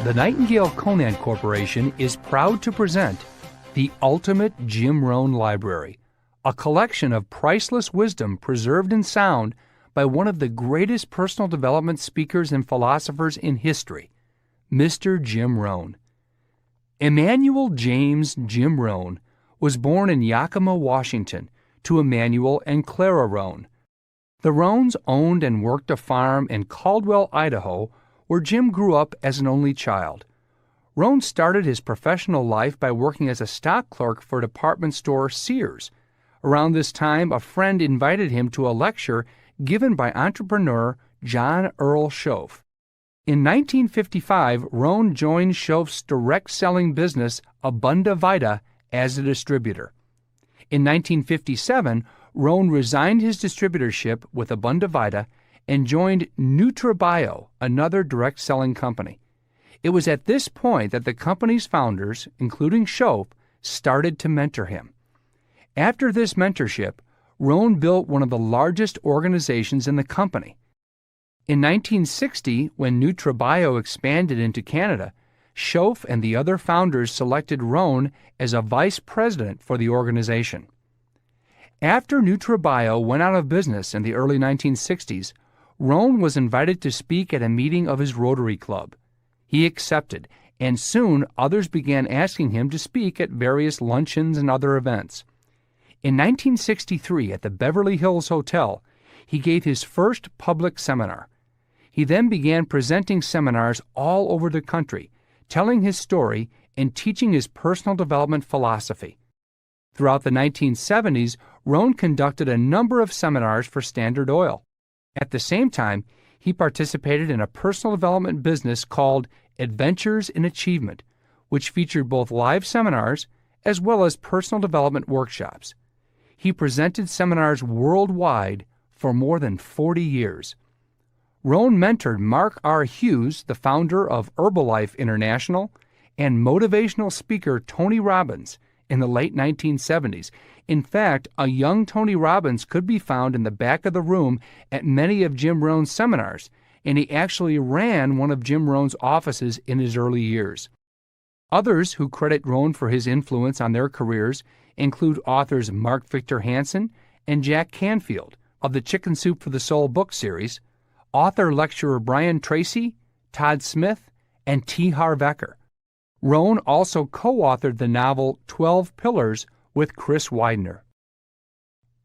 The Nightingale Conant Corporation is proud to present the Ultimate Jim Rohn Library, a collection of priceless wisdom preserved in sound by one of the greatest personal development speakers and philosophers in history, Mr. Jim Rohn. Emmanuel James Jim Rohn was born in Yakima, Washington, to Emmanuel and Clara Rohn. The Rohns owned and worked a farm in Caldwell, Idaho, where Jim grew up as an only child. Rohn started his professional life by working as a stock clerk for department store Sears. Around this time, a friend invited him to a lecture given by entrepreneur John Earl Shoaff. In 1955, Rohn joined Shoaff's direct selling business, Abunda Vita, as a distributor. In 1957, Rohn resigned his distributorship with Abunda Vita and joined NutraBio, another direct selling company. It was at this point that the company's founders, including Shoaff, started to mentor him. After this mentorship, Rohn built one of the largest organizations in the company. In 1960, when NutraBio expanded into Canada, Shoaff and the other founders selected Rohn as a vice president for the organization. After NutraBio went out of business in the early 1960s, Rohn was invited to speak at a meeting of his Rotary Club. He accepted, and soon others began asking him to speak at various luncheons and other events. In 1963, at the Beverly Hills Hotel, he gave his first public seminar. He then began presenting seminars all over the country, telling his story and teaching his personal development philosophy. Throughout the 1970s, Rohn conducted a number of seminars for Standard Oil. At the same time, he participated in a personal development business called Adventures in Achievement, which featured both live seminars as well as personal development workshops. He presented seminars worldwide for more than 40 years. Rohn mentored Mark R. Hughes, the founder of Herbalife International, and motivational speaker Tony Robbins in the late 1970s. In fact, a young Tony Robbins could be found in the back of the room at many of Jim Rohn's seminars, and he actually ran one of Jim Rohn's offices in his early years. Others who credit Rohn for his influence on their careers include authors Mark Victor Hansen and Jack Canfield of the Chicken Soup for the Soul book series, author-lecturer Brian Tracy, Todd Smith, and T. Harv Eker. Rohn also co-authored the novel 12 Pillars with Chris Widener.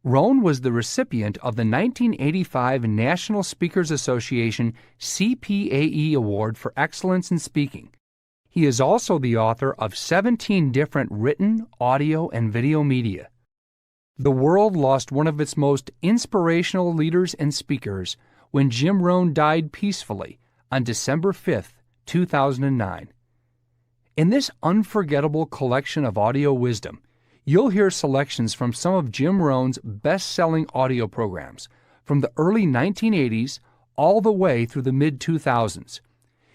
Rohn was the recipient of the 1985 National Speakers Association CPAE Award for Excellence in Speaking. He is also the author of 17 different written, audio, and video media. The world lost one of its most inspirational leaders and speakers when Jim Rohn died peacefully on December 5, 2009. In this unforgettable collection of audio wisdom, you'll hear selections from some of Jim Rohn's best-selling audio programs from the early 1980s all the way through the mid-2000s.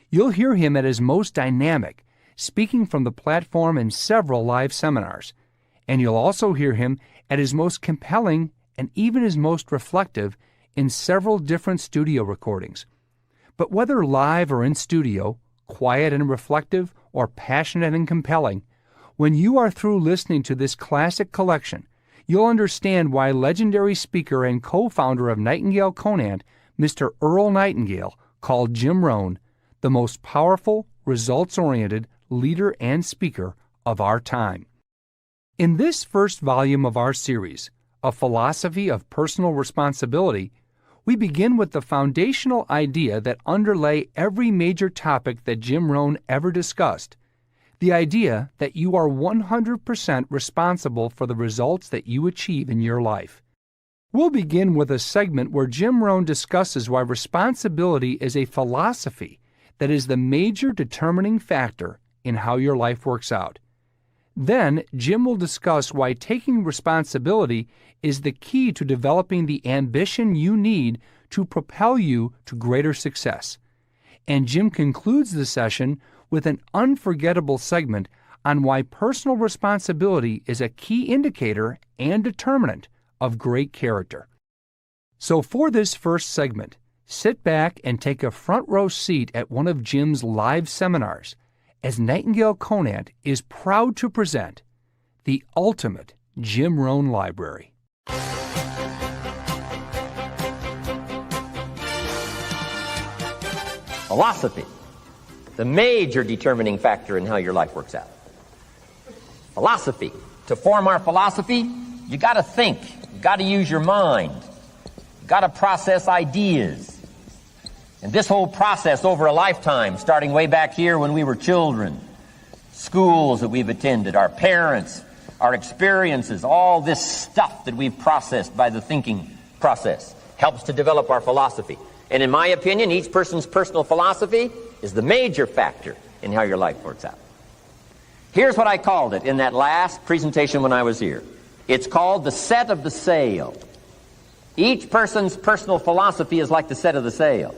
You'll hear him at his most dynamic, speaking from the platform in several live seminars, and you'll also hear him at his most compelling and even his most reflective in several different studio recordings. But whether live or in studio, quiet and reflective, or passionate and compelling, when you are through listening to this classic collection, you'll understand why legendary speaker and co-founder of Nightingale Conant, Mr. Earl Nightingale, called Jim Rohn the most powerful, results-oriented leader and speaker of our time. In this first volume of our series, A Philosophy of Personal Responsibility, we begin with the foundational idea that underlay every major topic that Jim Rohn ever discussed, the idea that you are 100% responsible for the results that you achieve in your life. We'll begin with a segment where Jim Rohn discusses why responsibility is a philosophy that is the major determining factor in how your life works out. Then, Jim will discuss why taking responsibility is the key to developing the ambition you need to propel you to greater success. And Jim concludes the session with an unforgettable segment on why personal responsibility is a key indicator and determinant of great character. So for this first segment, Sit back and take a front row seat at one of Jim's live seminars as Nightingale Conant is proud to present the ultimate Jim Rohn Library. Philosophy, the major determining factor in how your life works out. Philosophy. To form our philosophy, you got to think. You got to use your mind. You got to process ideas. And this whole process over a lifetime, starting way back here when we were children, schools that we've attended, our parents, our experiences, all this stuff that we've processed by the thinking process helps to develop our philosophy. And in my opinion, each person's personal philosophy is the major factor in how your life works out. Here's what I called it in that last presentation when I was here. It's called the set of the sail. Each person's personal philosophy is like the set of the sail.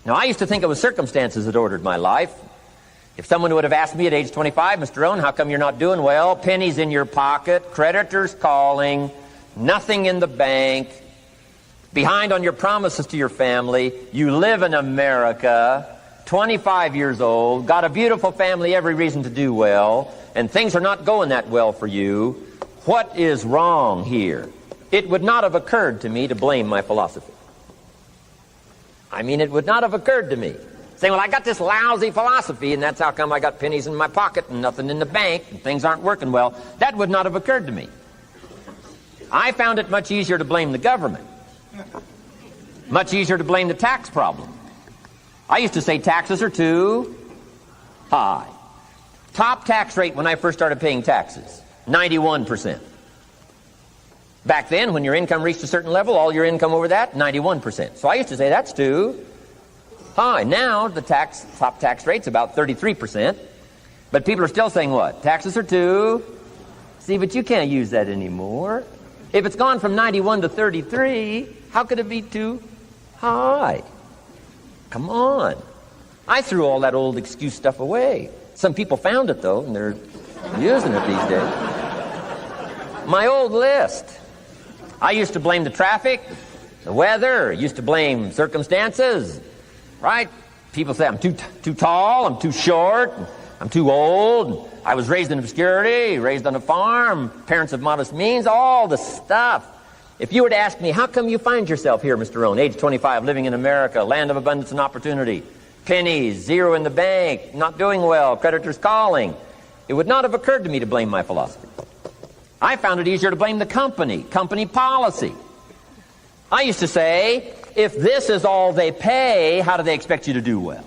Now, I used to think it was circumstances that ordered my life. If someone would have asked me at age 25, Mr. Rohn, how come you're not doing well? Pennies in your pocket, creditors calling, nothing in the bank, behind on your promises to your family, you live in America, 25 years old, got a beautiful family, every reason to do well, and things are not going that well for you. What is wrong here? It would not have occurred to me to blame my philosophy. I mean, it would not have occurred to me. Saying, well, I got this lousy philosophy, and that's how come I got pennies in my pocket and nothing in the bank, and things aren't working well. That would not have occurred to me. I found it much easier to blame the government. Much easier to blame the tax problem. I used to say taxes are too high. Top tax rate when I first started paying taxes, 91%. Back then, when your income reached a certain level, all your income over that, 91%. So I used to say that's too high. Now, the top tax rate's about 33%. But people are still saying what? Taxes are too... See, but you can't use that anymore. If it's gone from 91 to 33, how could it be too high? Come on. I threw all that old excuse stuff away. Some people found it, though, and they're using it these days. My old list. I used to blame the traffic, the weather, used to blame circumstances, right? People say I'm too tall, I'm too short, I'm too old, I was raised in obscurity, raised on a farm, parents of modest means, all the stuff. If you were to ask me, how come you find yourself here, Mr. Rohn, age 25, living in America, land of abundance and opportunity, pennies, zero in the bank, not doing well, creditors calling, it would not have occurred to me to blame my philosophy. I found it easier to blame the company policy. I used to say, if this is all they pay, how do they expect you to do well?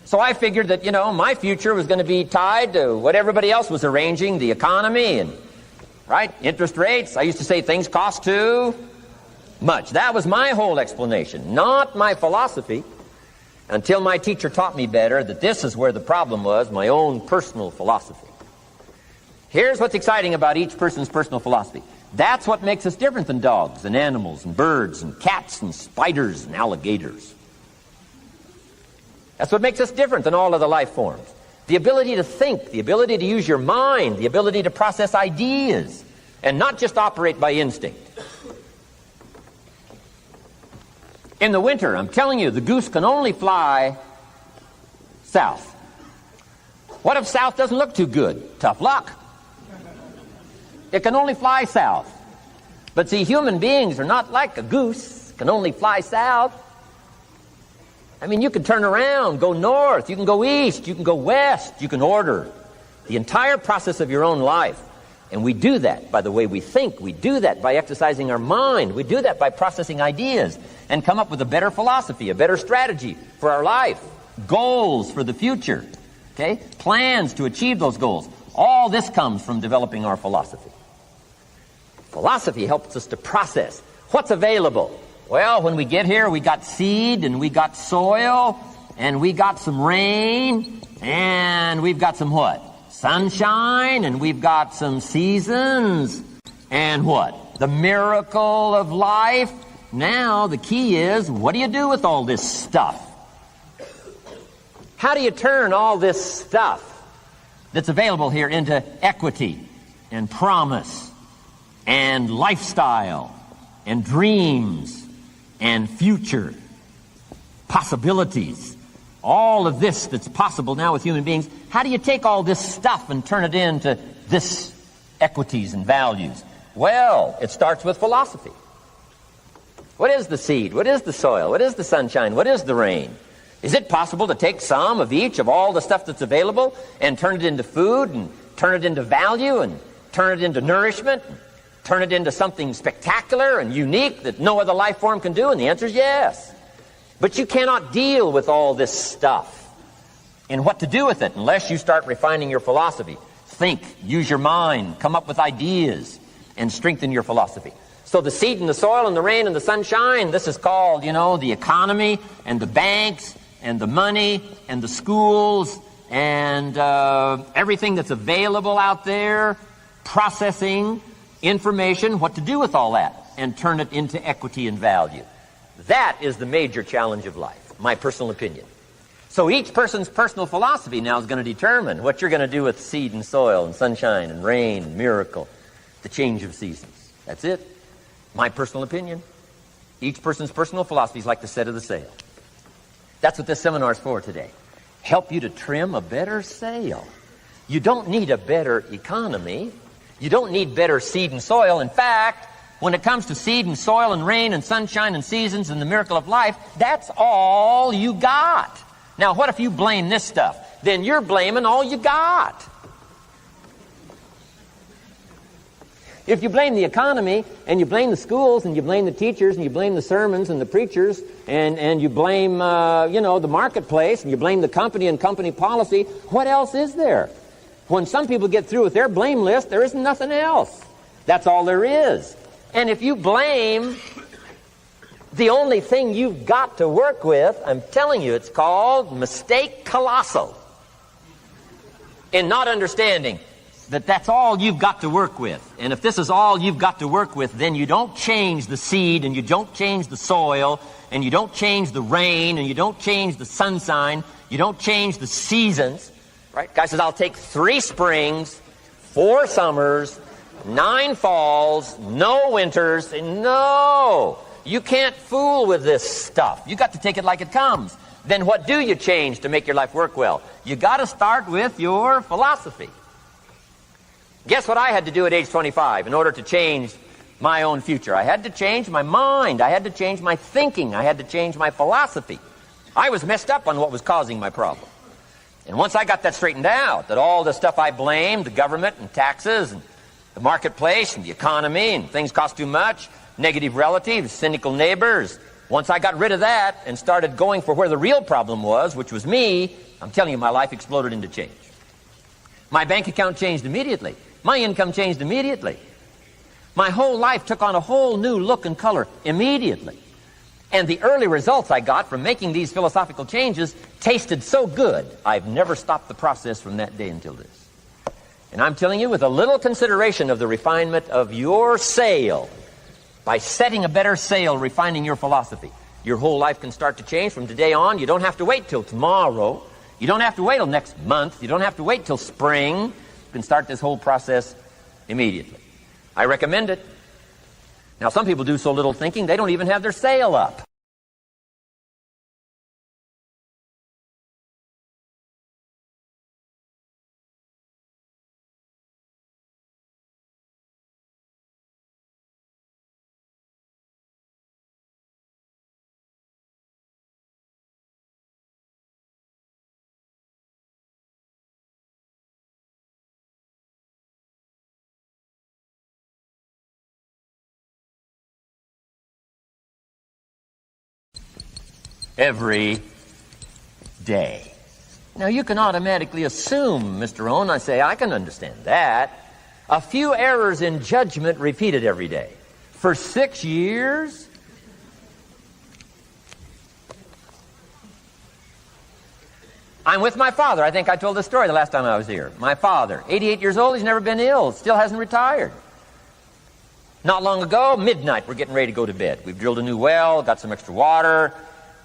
So I figured that, my future was going to be tied to what everybody else was arranging, the economy and, right, interest rates. I used to say things cost too much. That was my whole explanation, not my philosophy, until my teacher taught me better that this is where the problem was, my own personal philosophy. Here's what's exciting about each person's personal philosophy. That's what makes us different than dogs and animals and birds and cats and spiders and alligators. That's what makes us different than all other life forms. The ability to think, the ability to use your mind, the ability to process ideas, and not just operate by instinct. In the winter, I'm telling you, the goose can only fly south. What if south doesn't look too good? Tough luck. It can only fly south. But see, human beings are not like a goose, can only fly south. I mean, you can turn around, go north, you can go east, you can go west, you can order the entire process of your own life. And we do that by the way we think. We do that by exercising our mind. We do that by processing ideas and come up with a better philosophy, a better strategy for our life, goals for the future, okay? Plans to achieve those goals. All this comes from developing our philosophy. Philosophy helps us to process what's available. Well, when we get here, we got seed, and we got soil, and we got some rain, and we've got some what? Sunshine, and we've got some seasons, and what? The miracle of life. Now, the key is, what do you do with all this stuff? How do you turn all this stuff that's available here into equity and promise and lifestyle and dreams and future possibilities. All of this that's possible now with human beings. How do you take all this stuff and turn it into this equities and values? Well, it starts with philosophy. What is the seed? What is the soil? What is the sunshine? What is the rain? Is it possible to take some of each of all the stuff that's available and turn it into food and turn it into value and turn it into nourishment and turn it into something spectacular and unique that no other life form can do? And the answer is yes. But you cannot deal with all this stuff and what to do with it unless you start refining your philosophy. Think, use your mind, come up with ideas, and strengthen your philosophy. So the seed and the soil and the rain and the sunshine, this is called, the economy and the banks and the money and the schools and everything that's available out there, processing information, what to do with all that, and turn it into equity and value. That is the major challenge of life, my personal opinion. So each person's personal philosophy now is going to determine what you're going to do with seed and soil and sunshine and rain and miracle, the change of seasons. That's it. My personal opinion. Each person's personal philosophy is like the set of the sail. That's what this seminar is for today. Help you to trim a better sail. You don't need a better economy. You don't need better seed and soil. In fact, when it comes to seed and soil and rain and sunshine and seasons and the miracle of life, that's all you got. Now, what if you blame this stuff? Then you're blaming all you got. If you blame the economy, and you blame the schools, and you blame the teachers, and you blame the sermons and the preachers, and you blame, the marketplace, and you blame the company and company policy, what else is there? When some people get through with their blame list, there isn't nothing else. That's all there is. And if you blame the only thing you've got to work with, I'm telling you, it's called mistake colossal. In not understanding that that's all you've got to work with. And if this is all you've got to work with, then you don't change the seed, and you don't change the soil, and you don't change the rain, and you don't change the sunshine, you don't change the seasons. Right? Guy says, I'll take 3 springs, 4 summers, 9 falls, no winters. And no, you can't fool with this stuff. You got to take it like it comes. Then what do you change to make your life work well? You got to start with your philosophy. Guess what I had to do at age 25 in order to change my own future? I had to change my mind. I had to change my thinking. I had to change my philosophy. I was messed up on what was causing my problem. And once I got that straightened out, that all the stuff I blamed, the government and taxes and the marketplace and the economy and things cost too much, negative relatives, cynical neighbors, once I got rid of that and started going for where the real problem was, which was me, I'm telling you, my life exploded into change. My bank account changed immediately. My income changed immediately. My whole life took on a whole new look and color immediately. And the early results I got from making these philosophical changes tasted so good, I've never stopped the process from that day until this. And I'm telling you, with a little consideration of the refinement of your sail, by setting a better sail, refining your philosophy, your whole life can start to change from today on. You don't have to wait till tomorrow. You don't have to wait till next month. You don't have to wait till spring. You can start this whole process immediately. I recommend it. Now, some people do so little thinking, they don't even have their sail up. Every day. Now, you can automatically assume, Mr. Rohn, I say, I can understand that. A few errors in judgment repeated every day. For 6 years? I'm with my father. I think I told this story the last time I was here. My father, 88 years old, he's never been ill, still hasn't retired. Not long ago, midnight, we're getting ready to go to bed. We've drilled a new well, got some extra water,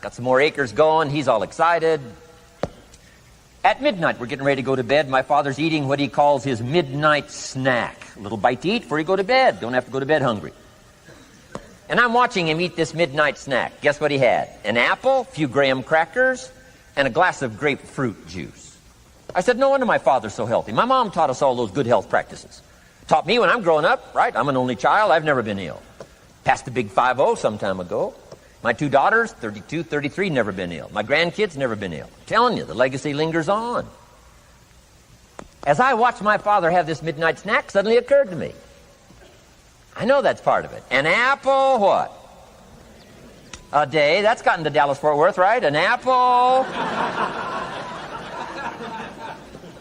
got some more acres going. He's all excited. At midnight, we're getting ready to go to bed. My father's eating what he calls his midnight snack. A little bite to eat before you go to bed. Don't have to go to bed hungry. And I'm watching him eat this midnight snack. Guess what he had? An apple, a few graham crackers, and a glass of grapefruit juice. I said, no wonder my father's so healthy. My mom taught us all those good health practices. Taught me when I'm growing up, right? I'm an only child. I've never been ill. Passed the big 5-0 some time ago. My 2 daughters, 32, 33, never been ill. My grandkids, never been ill. I'm telling you, the legacy lingers on. As I watched my father have this midnight snack, suddenly occurred to me. I know that's part of it. An apple, what? A day. That's gotten to Dallas-Fort Worth, right? An apple.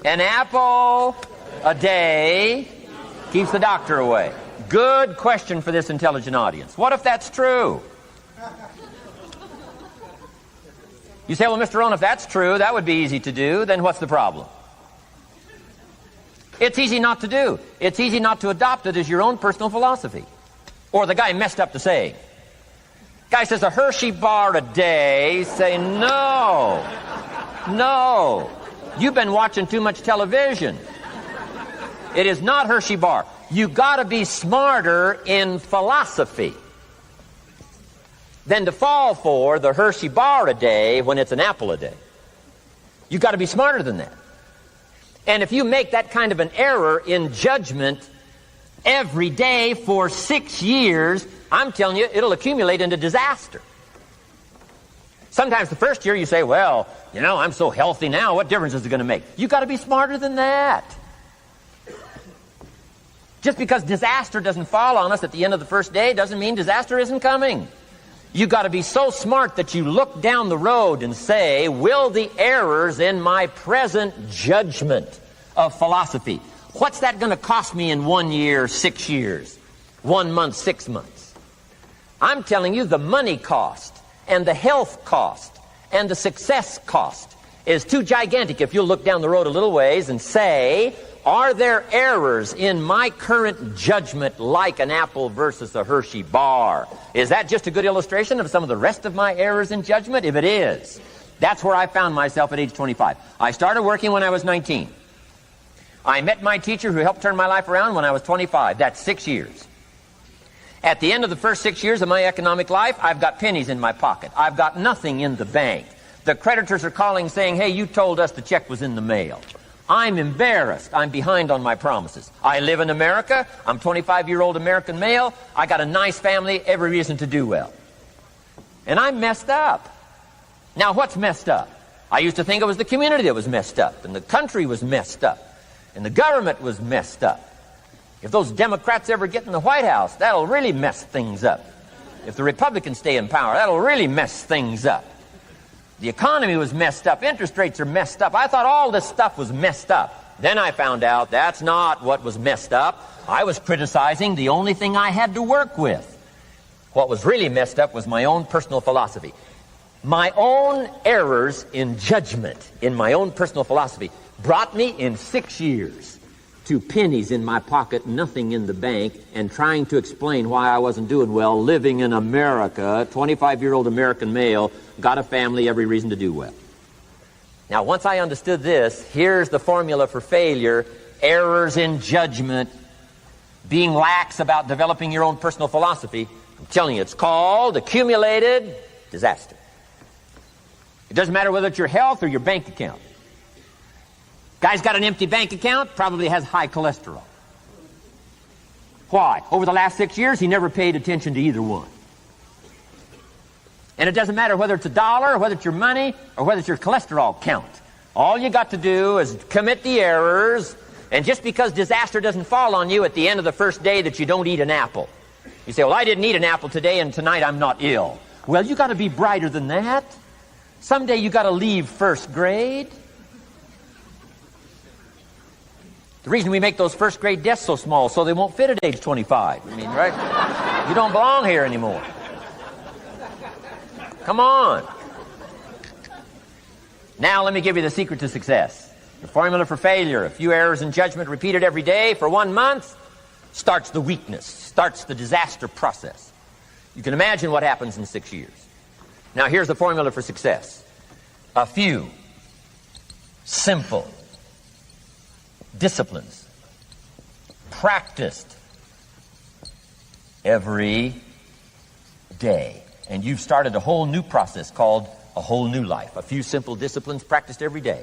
An apple a day keeps the doctor away. Good question for this intelligent audience. What if that's true? You say, well, Mr. Rohn, if that's true, that would be easy to do. Then what's the problem? It's easy not to do. It's easy not to adopt it as your own personal philosophy. Or the guy messed up the saying. Guy says a Hershey bar a day. Say, no. No. You've been watching too much television. It is not Hershey bar. You got to be smarter in philosophy than to fall for the Hershey bar a day when it's an apple a day. You got to be smarter than that. And if you make that kind of an error in judgment every day for 6 years, I'm telling you, it'll accumulate into disaster. Sometimes the first year you say, well, you know, I'm so healthy now, what difference is it going to make? You got to be smarter than that. Just because disaster doesn't fall on us at the end of the first day doesn't mean disaster isn't coming. You got to be so smart that you look down the road and say, will the errors in my present judgment of philosophy, what's that going to cost me in 1 year, 6 years, 1 month, 6 months? I'm telling you, the money cost and the health cost and the success cost is too gigantic if you'll look down the road a little ways and say, are there errors in my current judgment like an apple versus a Hershey bar? Is that just a good illustration of some of the rest of my errors in judgment? If it is, that's where I found myself at age 25. I started working when I was 19. I met my teacher who helped turn my life around when I was 25. That's 6 years. At the end of the first 6 years of my economic life, I've got pennies in my pocket. I've got nothing in the bank. The creditors are calling saying, hey, you told us the check was in the mail. I'm embarrassed. I'm behind on my promises. I live in America. I'm 25-year-old American male. I got a nice family, every reason to do well. And I'm messed up. Now, what's messed up? I used to think it was the community that was messed up, and the country was messed up, and the government was messed up. If those Democrats ever get in the White House, that'll really mess things up. If the Republicans stay in power, that'll really mess things up. The economy was messed up. Interest rates are messed up. I thought all this stuff was messed up. Then I found out that's not what was messed up. I was criticizing the only thing I had to work with. What was really messed up was my own personal philosophy. My own errors in judgment in my own personal philosophy brought me in 6 years to pennies in my pocket, nothing in the bank, and trying to explain why I wasn't doing well, living in America, 25-year-old American male, got a family, every reason to do well. Now, once I understood this, here's the formula for failure: errors in judgment, being lax about developing your own personal philosophy. I'm telling you, it's called accumulated disaster. It doesn't matter whether it's your health or your bank account. Guy's got an empty bank account, probably has high cholesterol. Why? Over the last 6 years, he never paid attention to either one. And it doesn't matter whether it's a dollar, or whether it's your money, or whether it's your cholesterol count. All you got to do is commit the errors, and just because disaster doesn't fall on you at the end of the first day that you don't eat an apple. You say, well, I didn't eat an apple today, and tonight I'm not ill. Well, you got to be brighter than that. Someday you got to leave first grade. The reason we make those first grade desks so small so they won't fit at age 25. I mean, right? You don't belong here anymore. Come on. Now let me give you the secret to success. The formula for failure: a few errors in judgment repeated every day for 1 month starts the weakness, starts the disaster process. You can imagine what happens in 6 years. Now here's the formula for success: a few simple disciplines practiced every day. And you've started a whole new process called a whole new life. A few simple disciplines practiced every day.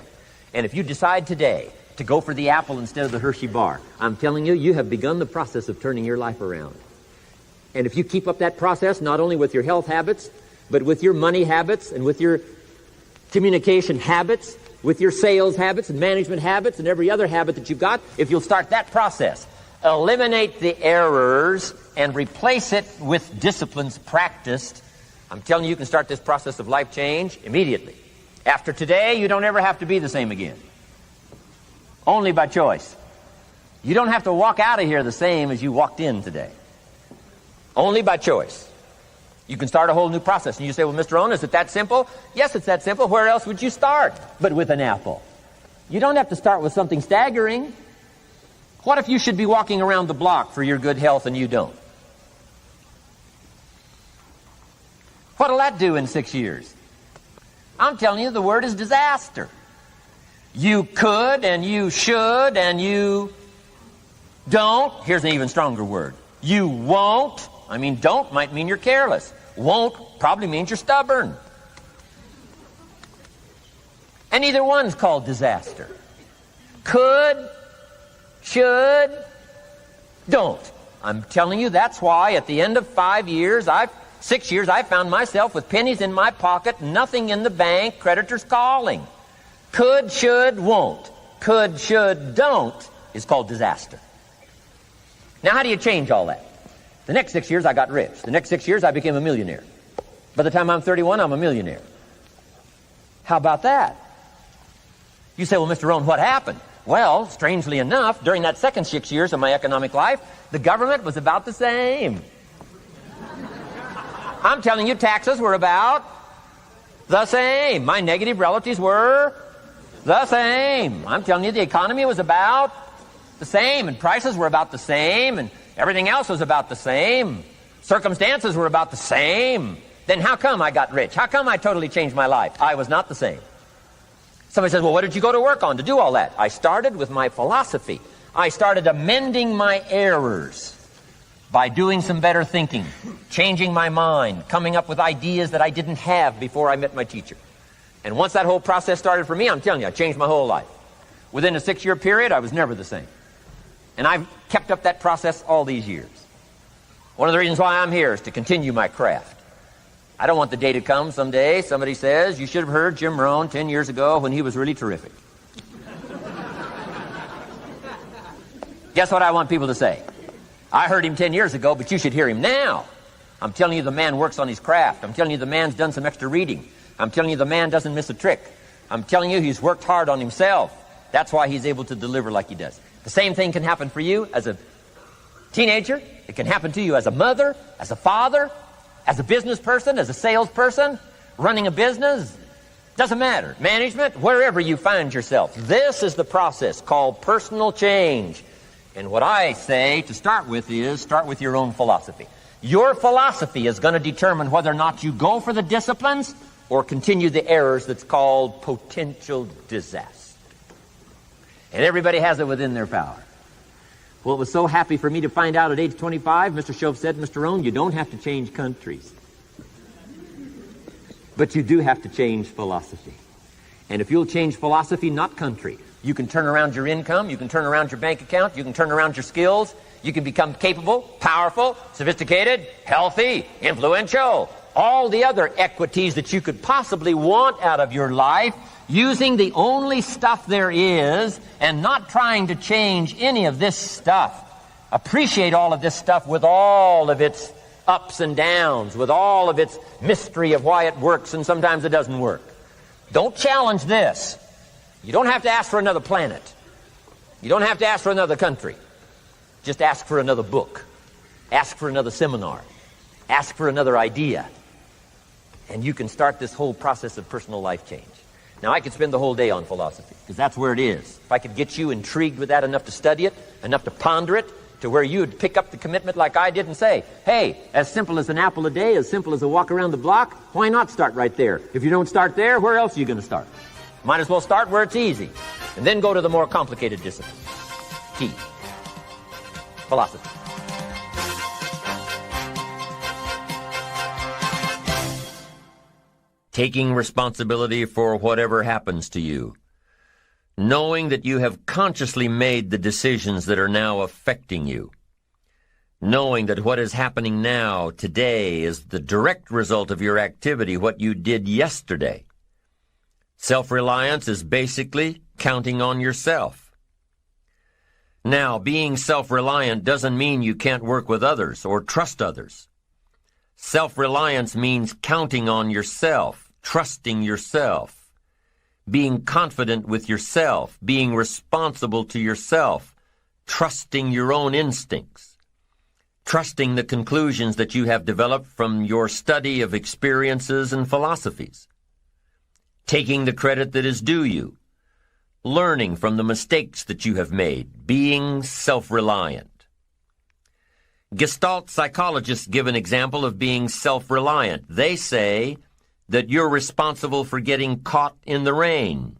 And if you decide today to go for the apple instead of the Hershey bar, I'm telling you, you have begun the process of turning your life around. And if you keep up that process, not only with your health habits, but with your money habits and with your communication habits, with your sales habits and management habits and every other habit that you've got, if you'll start that process, eliminate the errors and replace it with disciplines practiced, I'm telling you, you can start this process of life change immediately. After today, you don't ever have to be the same again. Only by choice. You don't have to walk out of here the same as you walked in today. Only by choice. You can start a whole new process. And you say, well, Mr. Rohn, is it that simple? Yes, it's that simple. Where else would you start but with an apple? You don't have to start with something staggering. What if you should be walking around the block for your good health and you don't? What'll that do in 6 years? I'm telling you, the word is disaster. You could and you should and you don't. Here's an even stronger word. You won't. I mean, don't might mean you're careless. Won't probably means you're stubborn. And either one's called disaster. Could, should, don't. I'm telling you, that's why at the end of 6 years, I found myself with pennies in my pocket, nothing in the bank, creditors calling. Could, should, won't. Could, should, don't is called disaster. Now, how do you change all that? The next 6 years, I got rich. The next 6 years, I became a millionaire. By the time I'm 31, I'm a millionaire. How about that? You say, well, Mr. Rohn, what happened? Well, strangely enough, during that second 6 years of my economic life, the government was about the same. I'm telling you, taxes were about the same. My negative relatives were the same. I'm telling you, the economy was about the same, and prices were about the same, and everything else was about the same. Circumstances were about the same. Then how come I got rich? How come I totally changed my life? I was not the same. Somebody says, well, what did you go to work on to do all that? I started with my philosophy. I started amending my errors by doing some better thinking, changing my mind, coming up with ideas that I didn't have before I met my teacher. And once that whole process started for me, I'm telling you, I changed my whole life. Within a 6-year period, I was never the same. And I've kept up that process all these years. One of the reasons why I'm here is to continue my craft. I don't want the day to come someday somebody says, you should have heard Jim Rohn 10 years ago when he was really terrific. Guess what I want people to say? I heard him 10 years ago, but you should hear him now. I'm telling you, the man works on his craft. I'm telling you, the man's done some extra reading. I'm telling you, the man doesn't miss a trick. I'm telling you, he's worked hard on himself. That's why he's able to deliver like he does. The same thing can happen for you as a teenager. It can happen to you as a mother, as a father, as a business person, as a salesperson, running a business. Doesn't matter. Management, wherever you find yourself. This is the process called personal change. And what I say to start with is, start with your own philosophy. Your philosophy is going to determine whether or not you go for the disciplines or continue the errors that's called potential disaster. And everybody has it within their power. Well, it was so happy for me to find out at age 25, Mr. Shove said, Mr. Rohn, you don't have to change countries. But you do have to change philosophy. And if you'll change philosophy, not country, you can turn around your income, you can turn around your bank account, you can turn around your skills, you can become capable, powerful, sophisticated, healthy, influential, all the other equities that you could possibly want out of your life, using the only stuff there is and not trying to change any of this stuff. Appreciate all of this stuff with all of its ups and downs, with all of its mystery of why it works and sometimes it doesn't work. Don't challenge this. You don't have to ask for another planet. You don't have to ask for another country. Just ask for another book. Ask for another seminar. Ask for another idea. And you can start this whole process of personal life change. Now, I could spend the whole day on philosophy, because that's where it is. If I could get you intrigued with that enough to study it, enough to ponder it, to where you would pick up the commitment like I did and say, hey, as simple as an apple a day, as simple as a walk around the block, why not start right there? If you don't start there, where else are you going to start? Might as well start where it's easy, and then go to the more complicated discipline. Key. Philosophy. taking responsibility for whatever happens to you, knowing that you have consciously made the decisions that are now affecting you, knowing that what is happening now, today, is the direct result of your activity, what you did yesterday. Self-reliance is basically counting on yourself. Now, being self-reliant doesn't mean you can't work with others or trust others. Self-reliance means counting on yourself, trusting yourself, being confident with yourself, being responsible to yourself, trusting your own instincts, trusting the conclusions that you have developed from your study of experiences and philosophies, taking the credit that is due you, learning from the mistakes that you have made, being self-reliant. Gestalt psychologists give an example of being self-reliant. They say that you're responsible for getting caught in the rain.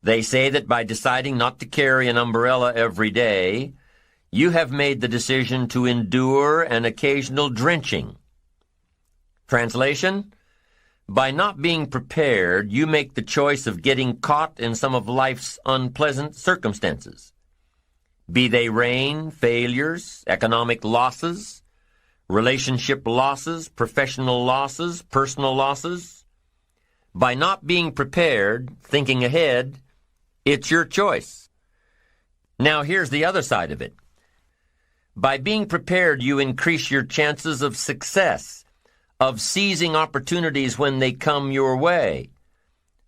They say that by deciding not to carry an umbrella every day, you have made the decision to endure an occasional drenching. Translation? By not being prepared, you make the choice of getting caught in some of life's unpleasant circumstances. Be they rain, failures, economic losses, relationship losses, professional losses, personal losses. By not being prepared, thinking ahead, it's your choice. Now here's the other side of it. By being prepared, you increase your chances of success, of seizing opportunities when they come your way,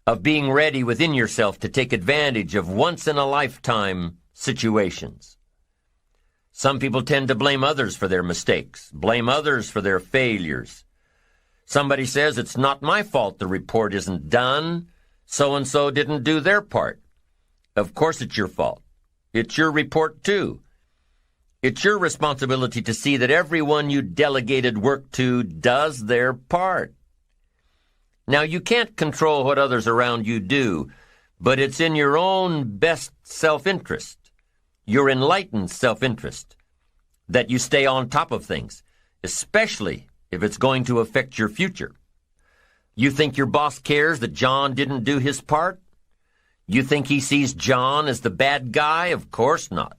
of being ready within yourself to take advantage of once-in-a-lifetime situations. Some people tend to blame others for their mistakes, blame others for their failures. Somebody says, it's not my fault the report isn't done, so-and-so didn't do their part. Of course it's your fault. It's your report too. It's your responsibility to see that everyone you delegated work to does their part. Now, you can't control what others around you do, but it's in your own best self-interest, your enlightened self-interest, that you stay on top of things, especially if it's going to affect your future. You think your boss cares that John didn't do his part? You think he sees John as the bad guy? Of course not.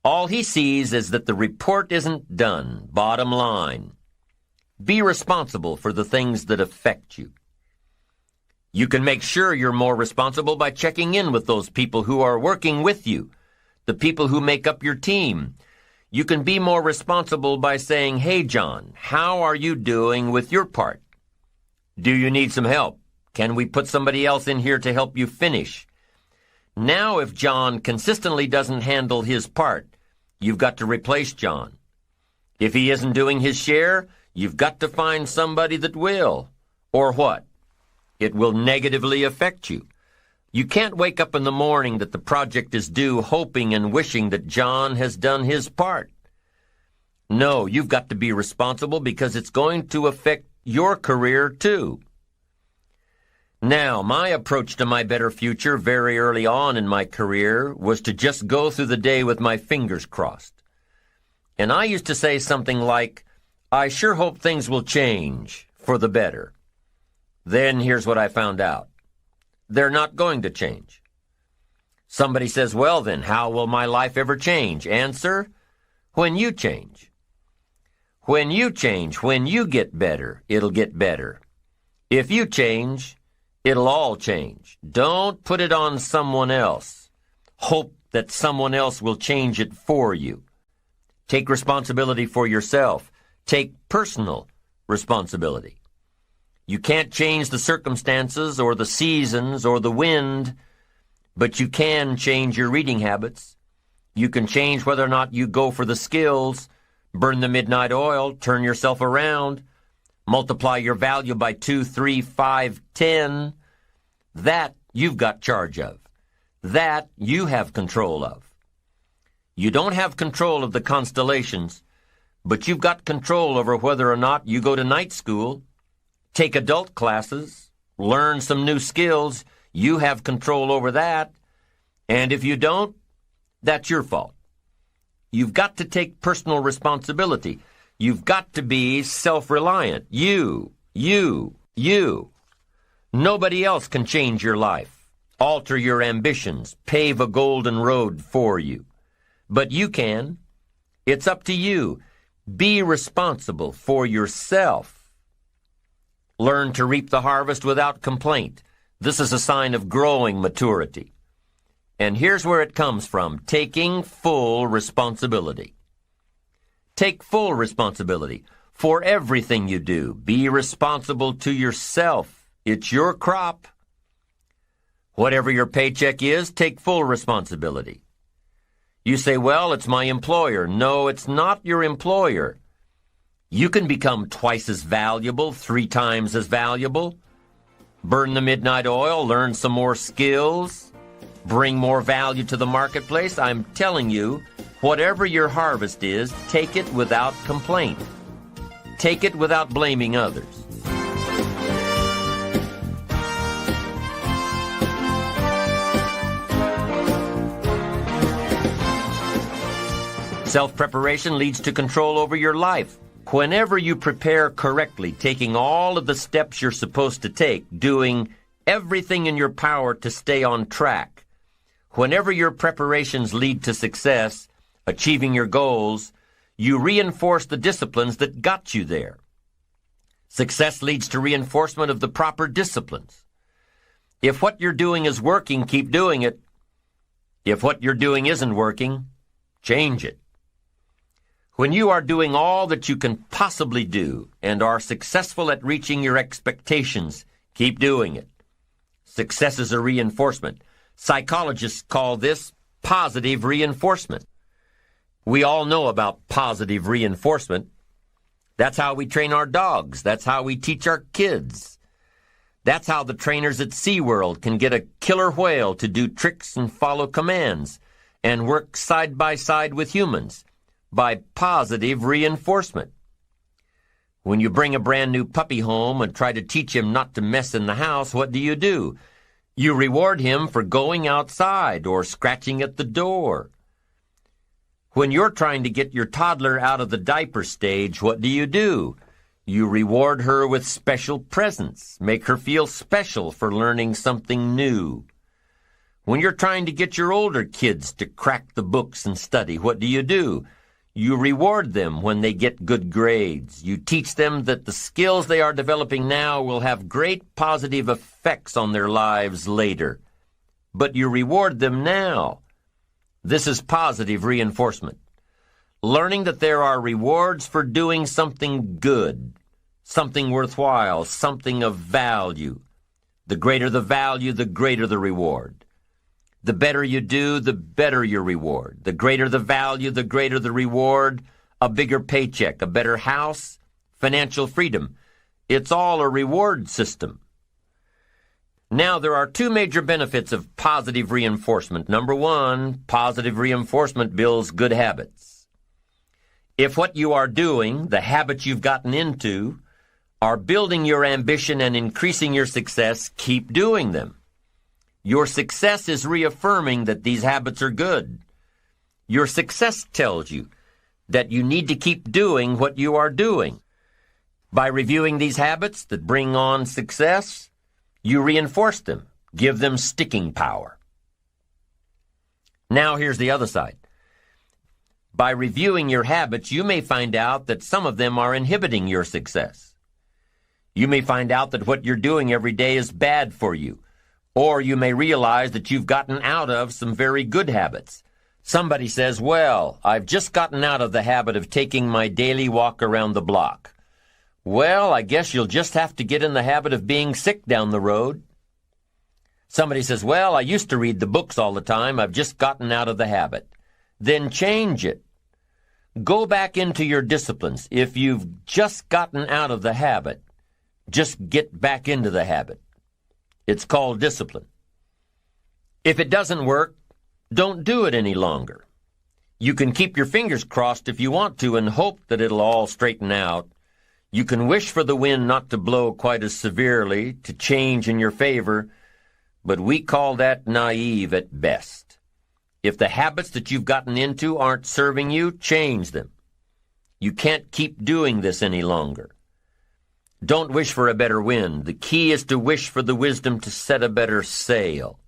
All he sees is that the report isn't done, bottom line. Be responsible for the things that affect you. You can make sure you're more responsible by checking in with those people who are working with you, the people who make up your team. You can be more responsible by saying, hey, John, how are you doing with your part? Do you need some help? Can we put somebody else in here to help you finish? Now, if John consistently doesn't handle his part, you've got to replace John. If he isn't doing his share, you've got to find somebody that will. Or what? It will negatively affect you. You can't wake up in the morning that the project is due hoping and wishing that John has done his part. No, you've got to be responsible because it's going to affect your career too. Now, my approach to my better future very early on in my career was to just go through the day with my fingers crossed. And I used to say something like, I sure hope things will change for the better. Then here's what I found out. They're not going to change. Somebody says, well then, how will my life ever change? Answer, when you change. When you change, when you get better, it'll get better. If you change, it'll all change. Don't put it on someone else. Hope that someone else will change it for you. Take responsibility for yourself. Take personal responsibility. You can't change the circumstances or the seasons or the wind, but you can change your reading habits. You can change whether or not you go for the skills, burn the midnight oil, turn yourself around, multiply your value by 2, 3, 5, 10. That you've got charge of. That you have control of. You don't have control of the constellations, but you've got control over whether or not you go to night school, take adult classes, learn some new skills. You have control over that. And if you don't, that's your fault. You've got to take personal responsibility. You've got to be self-reliant. You You. Nobody else can change your life, alter your ambitions, pave a golden road for you. But you can. It's up to you. Be responsible for yourself. Learn to reap the harvest without complaint. This is a sign of growing maturity. And here's where it comes from: taking full responsibility. Take full responsibility for everything you do. Be responsible to yourself. It's your crop. Whatever your paycheck is, take full responsibility. You say, well, it's my employer. No, it's not your employer. You can become twice as valuable, 3 times as valuable. Burn the midnight oil, learn some more skills, bring more value to the marketplace. I'm telling you, whatever your harvest is, take it without complaint. Take it without blaming others. Self-preparation leads to control over your life. Whenever you prepare correctly, taking all of the steps you're supposed to take, doing everything in your power to stay on track, whenever your preparations lead to success, achieving your goals, you reinforce the disciplines that got you there. Success leads to reinforcement of the proper disciplines. If what you're doing is working, keep doing it. If what you're doing isn't working, change it. When you are doing all that you can possibly do and are successful at reaching your expectations, keep doing it. Success is a reinforcement. Psychologists call this positive reinforcement. We all know about positive reinforcement. That's how we train our dogs. That's how we teach our kids. That's how the trainers at SeaWorld can get a killer whale to do tricks and follow commands and work side by side with humans. By positive reinforcement. When you bring a brand new puppy home and try to teach him not to mess in the house, what do? You reward him for going outside or scratching at the door. When you're trying to get your toddler out of the diaper stage, what do? You reward her with special presents, make her feel special for learning something new. When you're trying to get your older kids to crack the books and study, what do? You reward them when they get good grades. You teach them that the skills they are developing now will have great positive effects on their lives later. But you reward them now. This is positive reinforcement. Learning that there are rewards for doing something good, something worthwhile, something of value. The greater the value, the greater the reward. The better you do, the better your reward. The greater the value, the greater the reward. A bigger paycheck, a better house, financial freedom. It's all a reward system. Now, there are 2 major benefits of positive reinforcement. Number 1, positive reinforcement builds good habits. If what you are doing, the habits you've gotten into, are building your ambition and increasing your success, keep doing them. Your success is reaffirming that these habits are good. Your success tells you that you need to keep doing what you are doing. By reviewing these habits that bring on success, you reinforce them, give them sticking power. Now here's the other side. By reviewing your habits, you may find out that some of them are inhibiting your success. You may find out that what you're doing every day is bad for you. Or you may realize that you've gotten out of some very good habits. Somebody says, well, I've just gotten out of the habit of taking my daily walk around the block. Well, I guess you'll just have to get in the habit of being sick down the road. Somebody says, well, I used to read the books all the time. I've just gotten out of the habit. Then change it. Go back into your disciplines. If you've just gotten out of the habit, just get back into the habit. It's called discipline. If it doesn't work, don't do it any longer. You can keep your fingers crossed if you want to and hope that it'll all straighten out. You can wish for the wind not to blow quite as severely, to change in your favor, but we call that naive at best. If the habits that you've gotten into aren't serving you, change them. You can't keep doing this any longer. Don't wish for a better wind. The key is to wish for the wisdom to set a better sail.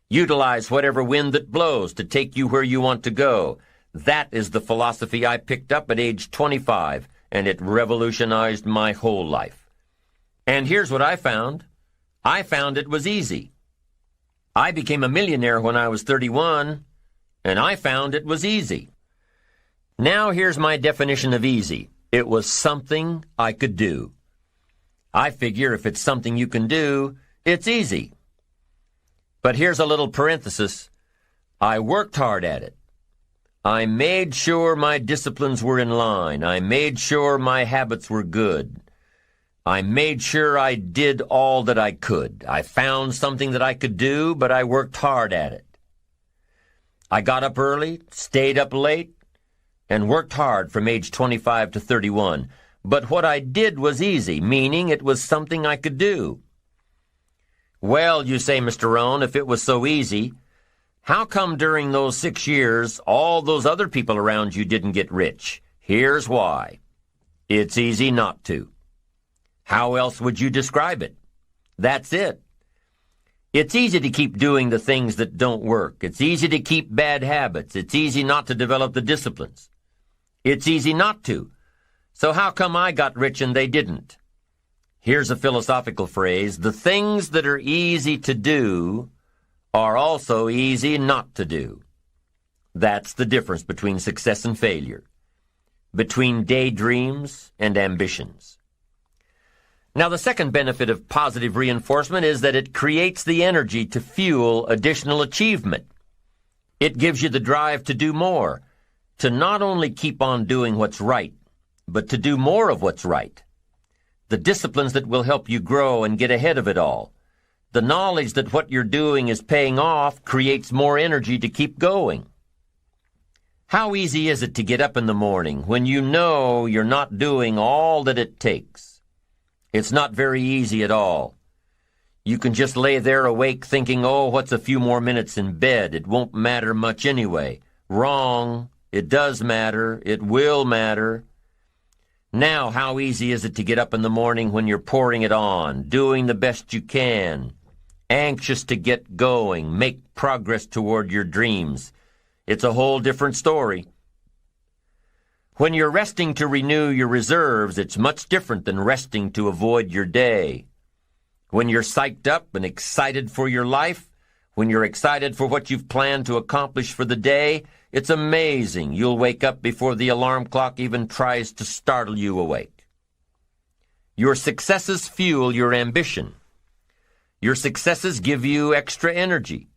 Utilize whatever wind that blows to take you where you want to go. That is the philosophy I picked up at age 25, and it revolutionized my whole life. And here's what I found. I found it was easy. I became a millionaire when I was 31, and I found it was easy. Now here's my definition of easy. It was something I could do. I figure if it's something you can do, it's easy. But here's a little parenthesis. I worked hard at it. I made sure my disciplines were in line. I made sure my habits were good. I made sure I did all that I could. I found something that I could do, but I worked hard at it. I got up early, stayed up late, and worked hard from age 25 to 31. But what I did was easy, meaning it was something I could do. Well, you say, Mr. Rohn, if it was so easy, how come during those 6 years all those other people around you didn't get rich? Here's why. It's easy not to. How else would you describe it? That's it. It's easy to keep doing the things that don't work. It's easy to keep bad habits. It's easy not to develop the disciplines. It's easy not to. So how come I got rich and they didn't? Here's a philosophical phrase. The things that are easy to do are also easy not to do. That's the difference between success and failure, between daydreams and ambitions. Now, the second benefit of positive reinforcement is that it creates the energy to fuel additional achievement. It gives you the drive to do more, to not only keep on doing what's right, but to do more of what's right. The disciplines that will help you grow and get ahead of it all. The knowledge that what you're doing is paying off creates more energy to keep going. How easy is it to get up in the morning when you know you're not doing all that it takes? It's not very easy at all. You can just lay there awake thinking, oh, what's a few more minutes in bed? It won't matter much anyway. Wrong. It does matter. It will matter. Now, how easy is it to get up in the morning when you're pouring it on, doing the best you can, anxious to get going, make progress toward your dreams? It's a whole different story. When you're resting to renew your reserves, it's much different than resting to avoid your day. When you're psyched up and excited for your life, when you're excited for what you've planned to accomplish for the day, it's amazing. You'll wake up before the alarm clock even tries to startle you awake. Your successes fuel your ambition. Your successes give you extra energy.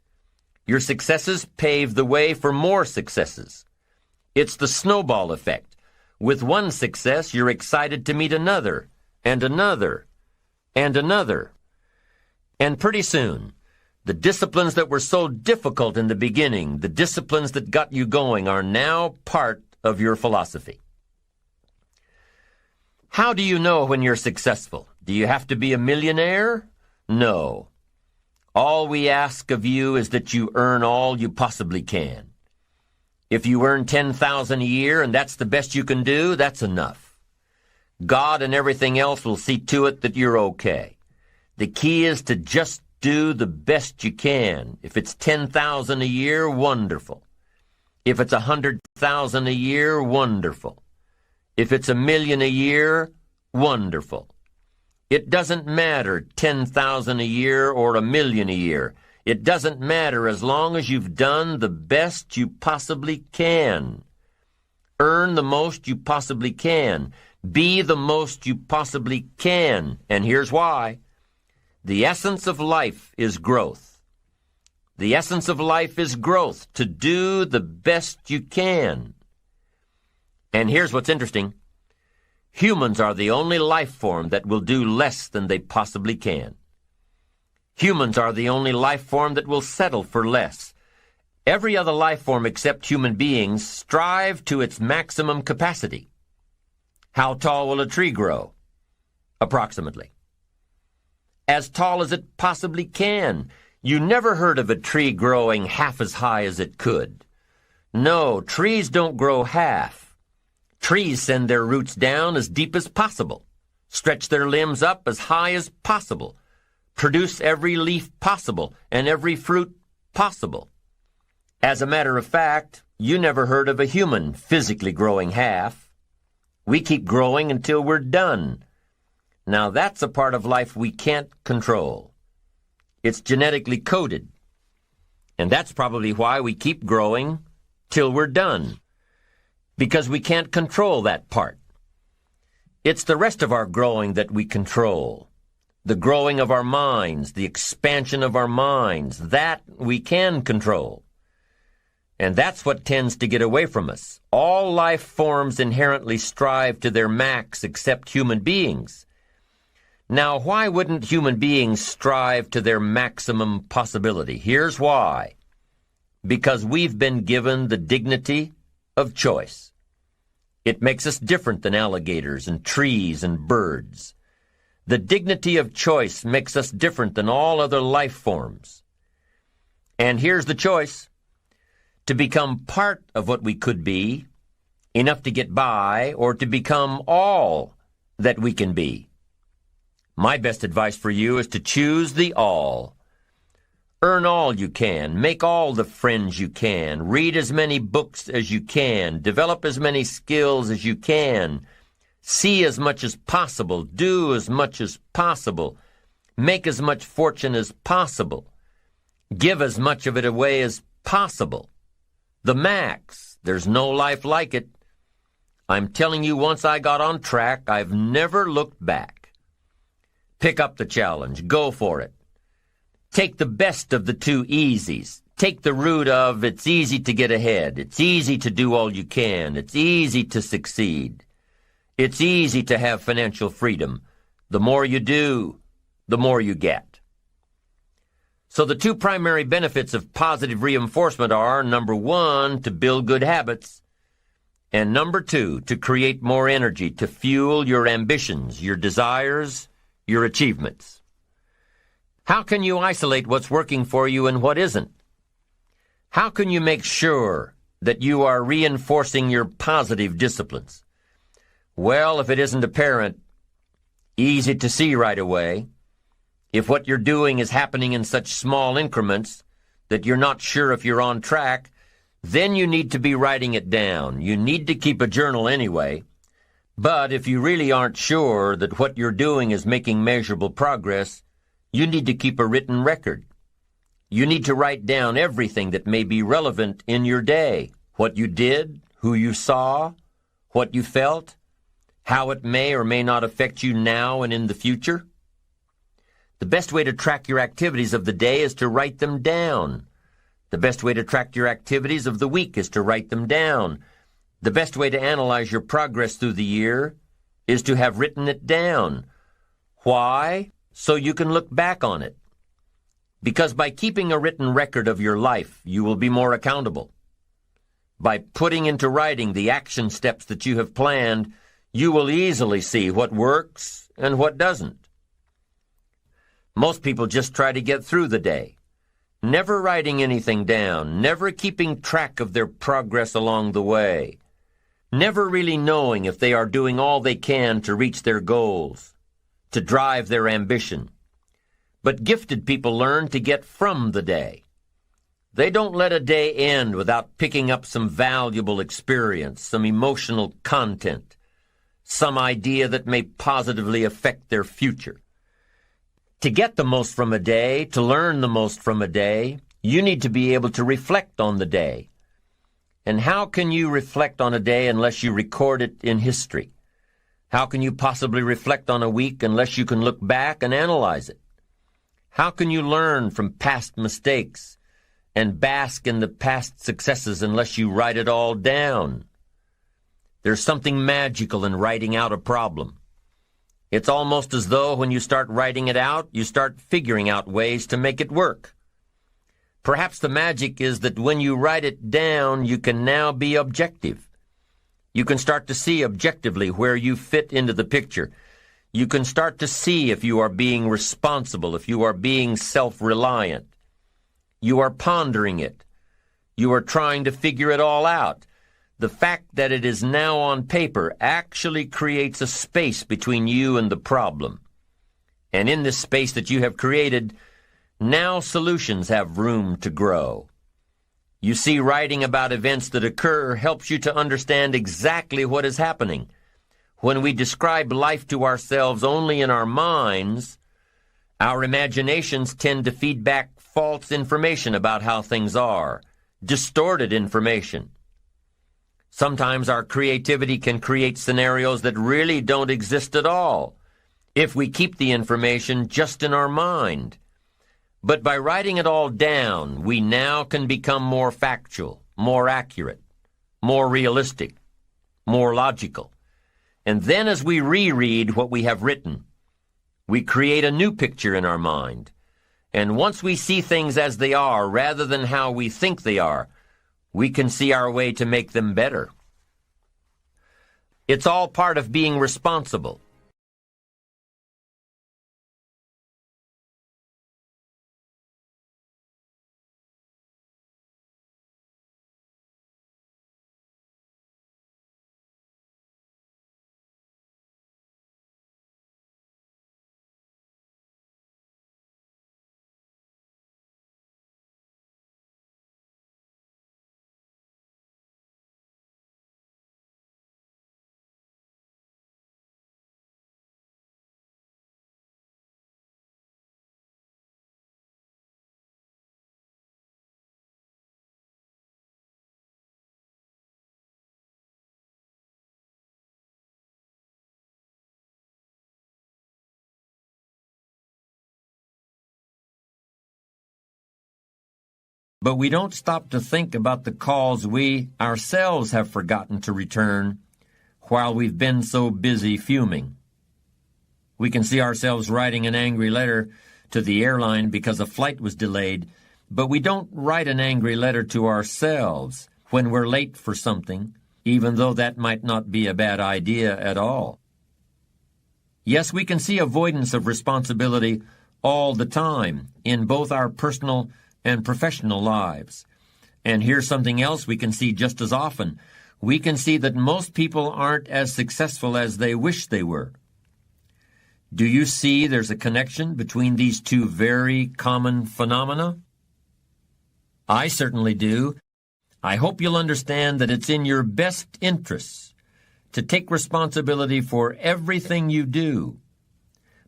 Your successes pave the way for more successes. It's the snowball effect. With one success, you're excited to meet another, and another, and another. And pretty soon, the disciplines that were so difficult in the beginning, the disciplines that got you going, are now part of your philosophy. How do you know when you're successful? Do you have to be a millionaire? No. All we ask of you is that you earn all you possibly can. If you earn $10,000 a year and that's the best you can do, that's enough. God and everything else will see to it that you're okay. The key is to just do the best you can. If it's $10,000 a year, wonderful. If it's $100,000 a year, wonderful. If it's $1 million a year, wonderful. It doesn't matter $10,000 a year or $1 million a year. It doesn't matter as long as you've done the best you possibly can. Earn the most you possibly can. Be the most you possibly can. And here's why. The essence of life is growth. The essence of life is growth, to do the best you can. And here's what's interesting. Humans are the only life form that will do less than they possibly can. Humans are the only life form that will settle for less. Every other life form except human beings strive to its maximum capacity. How tall will a tree grow? Approximately. As tall as it possibly can. You never heard of a tree growing half as high as it could. No, trees don't grow half. Trees send their roots down as deep as possible. stretch their limbs up as high as possible, produce every leaf possible and every fruit possible. As a matter of fact, you never heard of a human physically growing half. We keep growing until we're done. Now that's a part of life we can't control. It's genetically coded. And that's probably why we keep growing till we're done. Because we can't control that part. It's the rest of our growing that we control. The growing of our minds, the expansion of our minds, that we can control. And that's what tends to get away from us. All life forms inherently strive to their max except human beings. Now, why wouldn't human beings strive to their maximum possibility? Here's why. Because we've been given the dignity of choice. It makes us different than alligators and trees and birds. The dignity of choice makes us different than all other life forms. And here's the choice. To become part of what we could be, enough to get by, or to become all that we can be. My best advice for you is to choose the all. Earn all you can, make all the friends you can, read as many books as you can, develop as many skills as you can, see as much as possible, do as much as possible, make as much fortune as possible, give as much of it away as possible. The max. There's no life like it. I'm telling you, once I got on track, I've never looked back. Pick up the challenge. Go for it. Take the best of the two easies. Take the route of it's easy to get ahead. It's easy to do all you can. It's easy to succeed. It's easy to have financial freedom. The more you do, the more you get. So the two primary benefits of positive reinforcement are, number one, to build good habits, and number two, to create more energy, to fuel your ambitions, your desires, your achievements. How can you isolate what's working for you and what isn't? How can you make sure that you are reinforcing your positive disciplines? Well, if it isn't apparent, easy to see right away, if what you're doing is happening in such small increments that you're not sure if you're on track, then you need to be writing it down. You need to keep a journal anyway. But if you really aren't sure that what you're doing is making measurable progress, you need to keep a written record. You need to write down everything that may be relevant in your day. What you did, who you saw, what you felt, how it may or may not affect you now and in the future. The best way to track your activities of the day is to write them down. The best way to track your activities of the week is to write them down. The best way to analyze your progress through the year is to have written it down. Why? So you can look back on it. Because by keeping a written record of your life, you will be more accountable. By putting into writing the action steps that you have planned, you will easily see what works and what doesn't. Most people just try to get through the day, never writing anything down, never keeping track of their progress along the way, never really knowing if they are doing all they can to reach their goals, to drive their ambition. But gifted people learn to get from the day. They don't let a day end without picking up some valuable experience, some emotional content, some idea that may positively affect their future. To get the most from a day, to learn the most from a day, you need to be able to reflect on the day. And how can you reflect on a day unless you record it in history? How can you possibly reflect on a week unless you can look back and analyze it? How can you learn from past mistakes and bask in the past successes unless you write it all down? There's something magical in writing out a problem. It's almost as though when you start writing it out, you start figuring out ways to make it work. Perhaps the magic is that when you write it down, you can now be objective. You can start to see objectively where you fit into the picture. You can start to see if you are being responsible, if you are being self-reliant. You are pondering it. You are trying to figure it all out. The fact that it is now on paper actually creates a space between you and the problem. And in this space that you have created, now solutions have room to grow. You see, writing about events that occur helps you to understand exactly what is happening. When we describe life to ourselves only in our minds, our imaginations tend to feed back false information about how things are, distorted information. Sometimes our creativity can create scenarios that really don't exist at all, if we keep the information just in our mind. But by writing it all down, we now can become more factual, more accurate, more realistic, more logical. And then as we reread what we have written, we create a new picture in our mind. And once we see things as they are rather than how we think they are, we can see our way to make them better. It's all part of being responsible. But we don't stop to think about the calls we ourselves have forgotten to return while we've been so busy fuming. We can see ourselves writing an angry letter to the airline because a flight was delayed, but we don't write an angry letter to ourselves when we're late for something, even though that might not be a bad idea at all. Yes, we can see avoidance of responsibility all the time in both our personal and professional lives. And here's something else we can see just as often. We can see that most people aren't as successful as they wish they were. Do you see there's a connection between these two very common phenomena? I certainly do. I hope you'll understand that it's in your best interests to take responsibility for everything you do.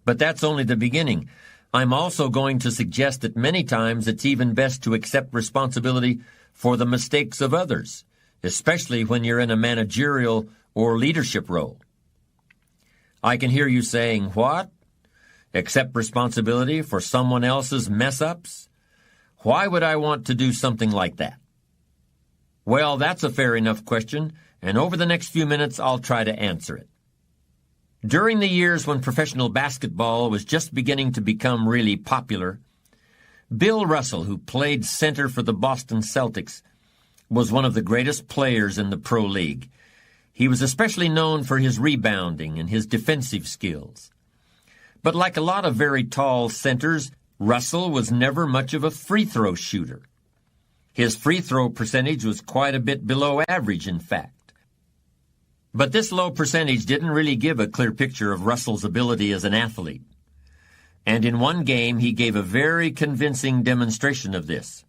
But that's only the beginning. I'm also going to suggest that many times it's even best to accept responsibility for the mistakes of others, especially when you're in a managerial or leadership role. I can hear you saying, "What? Accept responsibility for someone else's mess-ups? Why would I want to do something like that?" Well, that's a fair enough question, and over the next few minutes I'll try to answer it. During the years when professional basketball was just beginning to become really popular, Bill Russell, who played center for the Boston Celtics, was one of the greatest players in the Pro League. He was especially known for his rebounding and his defensive skills. But like a lot of very tall centers, Russell was never much of a free throw shooter. His free throw percentage was quite a bit below average, in fact. But this low percentage didn't really give a clear picture of Russell's ability as an athlete. And in one game, he gave a very convincing demonstration of this.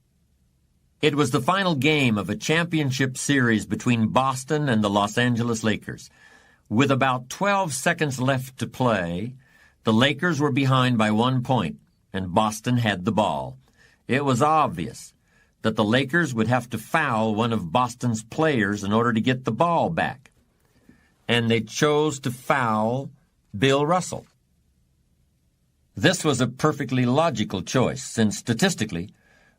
It was the final game of a championship series between Boston and the Los Angeles Lakers. With about 12 seconds left to play, the Lakers were behind by 1 point, and Boston had the ball. It was obvious that the Lakers would have to foul one of Boston's players in order to get the ball back. And they chose to foul Bill Russell. This was a perfectly logical choice, since statistically,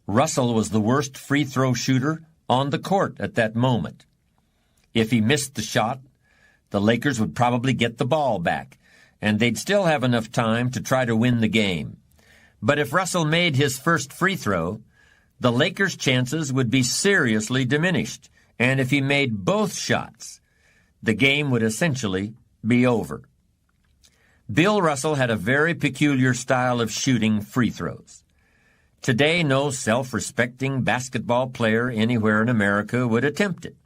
Russell was the worst free throw shooter on the court at that moment. If he missed the shot, the Lakers would probably get the ball back, and they'd still have enough time to try to win the game. But if Russell made his first free throw, the Lakers' chances would be seriously diminished, and if he made both shots, the game would essentially be over. Bill Russell had a very peculiar style of shooting free throws. Today, no self-respecting basketball player anywhere in America would attempt it.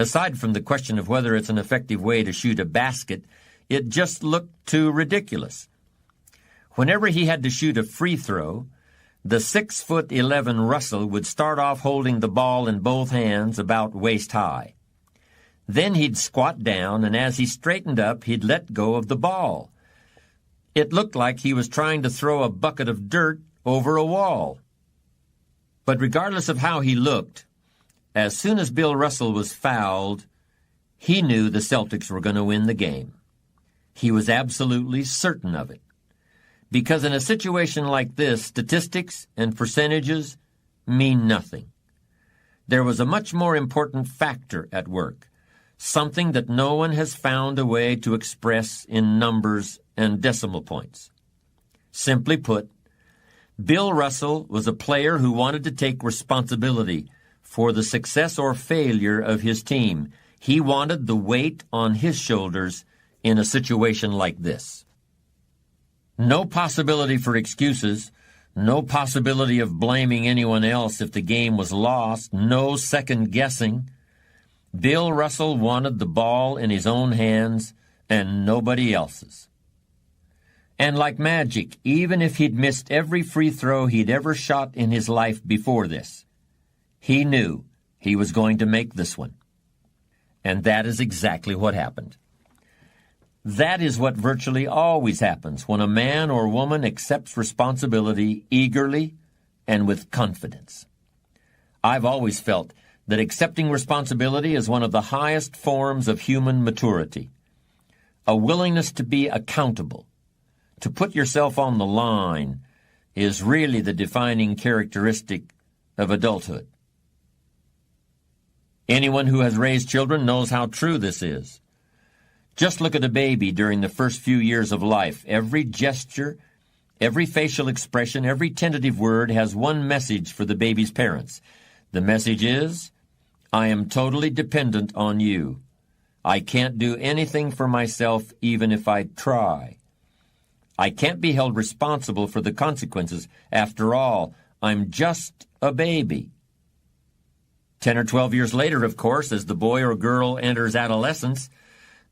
Aside from the question of whether it's an effective way to shoot a basket, it just looked too ridiculous. Whenever he had to shoot a free throw, the 6'11" Russell would start off holding the ball in both hands about waist high. Then he'd squat down, and as he straightened up, he'd let go of the ball. It looked like he was trying to throw a bucket of dirt over a wall. But regardless of how he looked, as soon as Bill Russell was fouled, he knew the Celtics were going to win the game. He was absolutely certain of it. Because in a situation like this, statistics and percentages mean nothing. There was a much more important factor at work, something that no one has found a way to express in numbers and decimal points. Simply put, Bill Russell was a player who wanted to take responsibility for the success or failure of his team. He wanted the weight on his shoulders in a situation like this. No possibility for excuses, no possibility of blaming anyone else if the game was lost, no second guessing. Bill Russell wanted the ball in his own hands and nobody else's. And like magic, even if he'd missed every free throw he'd ever shot in his life before this, he knew he was going to make this one. And that is exactly what happened. That is what virtually always happens when a man or woman accepts responsibility eagerly and with confidence. I've always felt that accepting responsibility is one of the highest forms of human maturity. A willingness to be accountable, to put yourself on the line, is really the defining characteristic of adulthood. Anyone who has raised children knows how true this is. Just look at a baby during the first few years of life. Every gesture, every facial expression, every tentative word has one message for the baby's parents. The message is, I am totally dependent on you. I can't do anything for myself even if I try. I can't be held responsible for the consequences. After all, I'm just a baby. 10 or 12 years later, of course, as the boy or girl enters adolescence,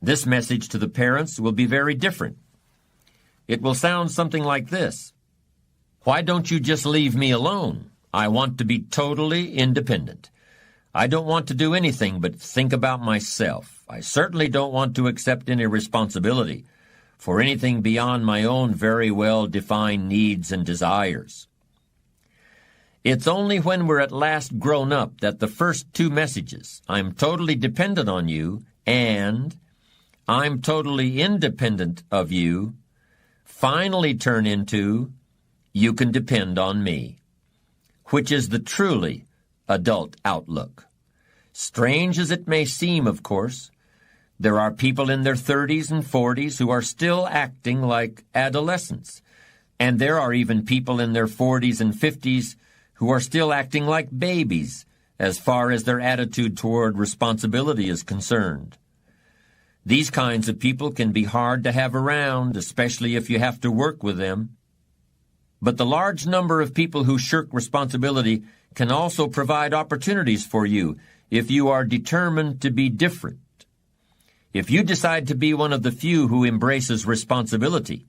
this message to the parents will be very different. It will sound something like this. Why don't you just leave me alone? I want to be totally independent. I don't want to do anything but think about myself. I certainly don't want to accept any responsibility for anything beyond my own very well-defined needs and desires. It's only when we're at last grown up that the first two messages, I'm totally dependent on you, and I'm totally independent of you, finally turn into, you can depend on me, which is the truly adult outlook. Strange as it may seem, of course, there are people in their 30s and 40s who are still acting like adolescents, and there are even people in their 40s and 50s who are still acting like babies as far as their attitude toward responsibility is concerned. These kinds of people can be hard to have around, especially if you have to work with them. But the large number of people who shirk responsibility can also provide opportunities for you if you are determined to be different. If you decide to be one of the few who embraces responsibility,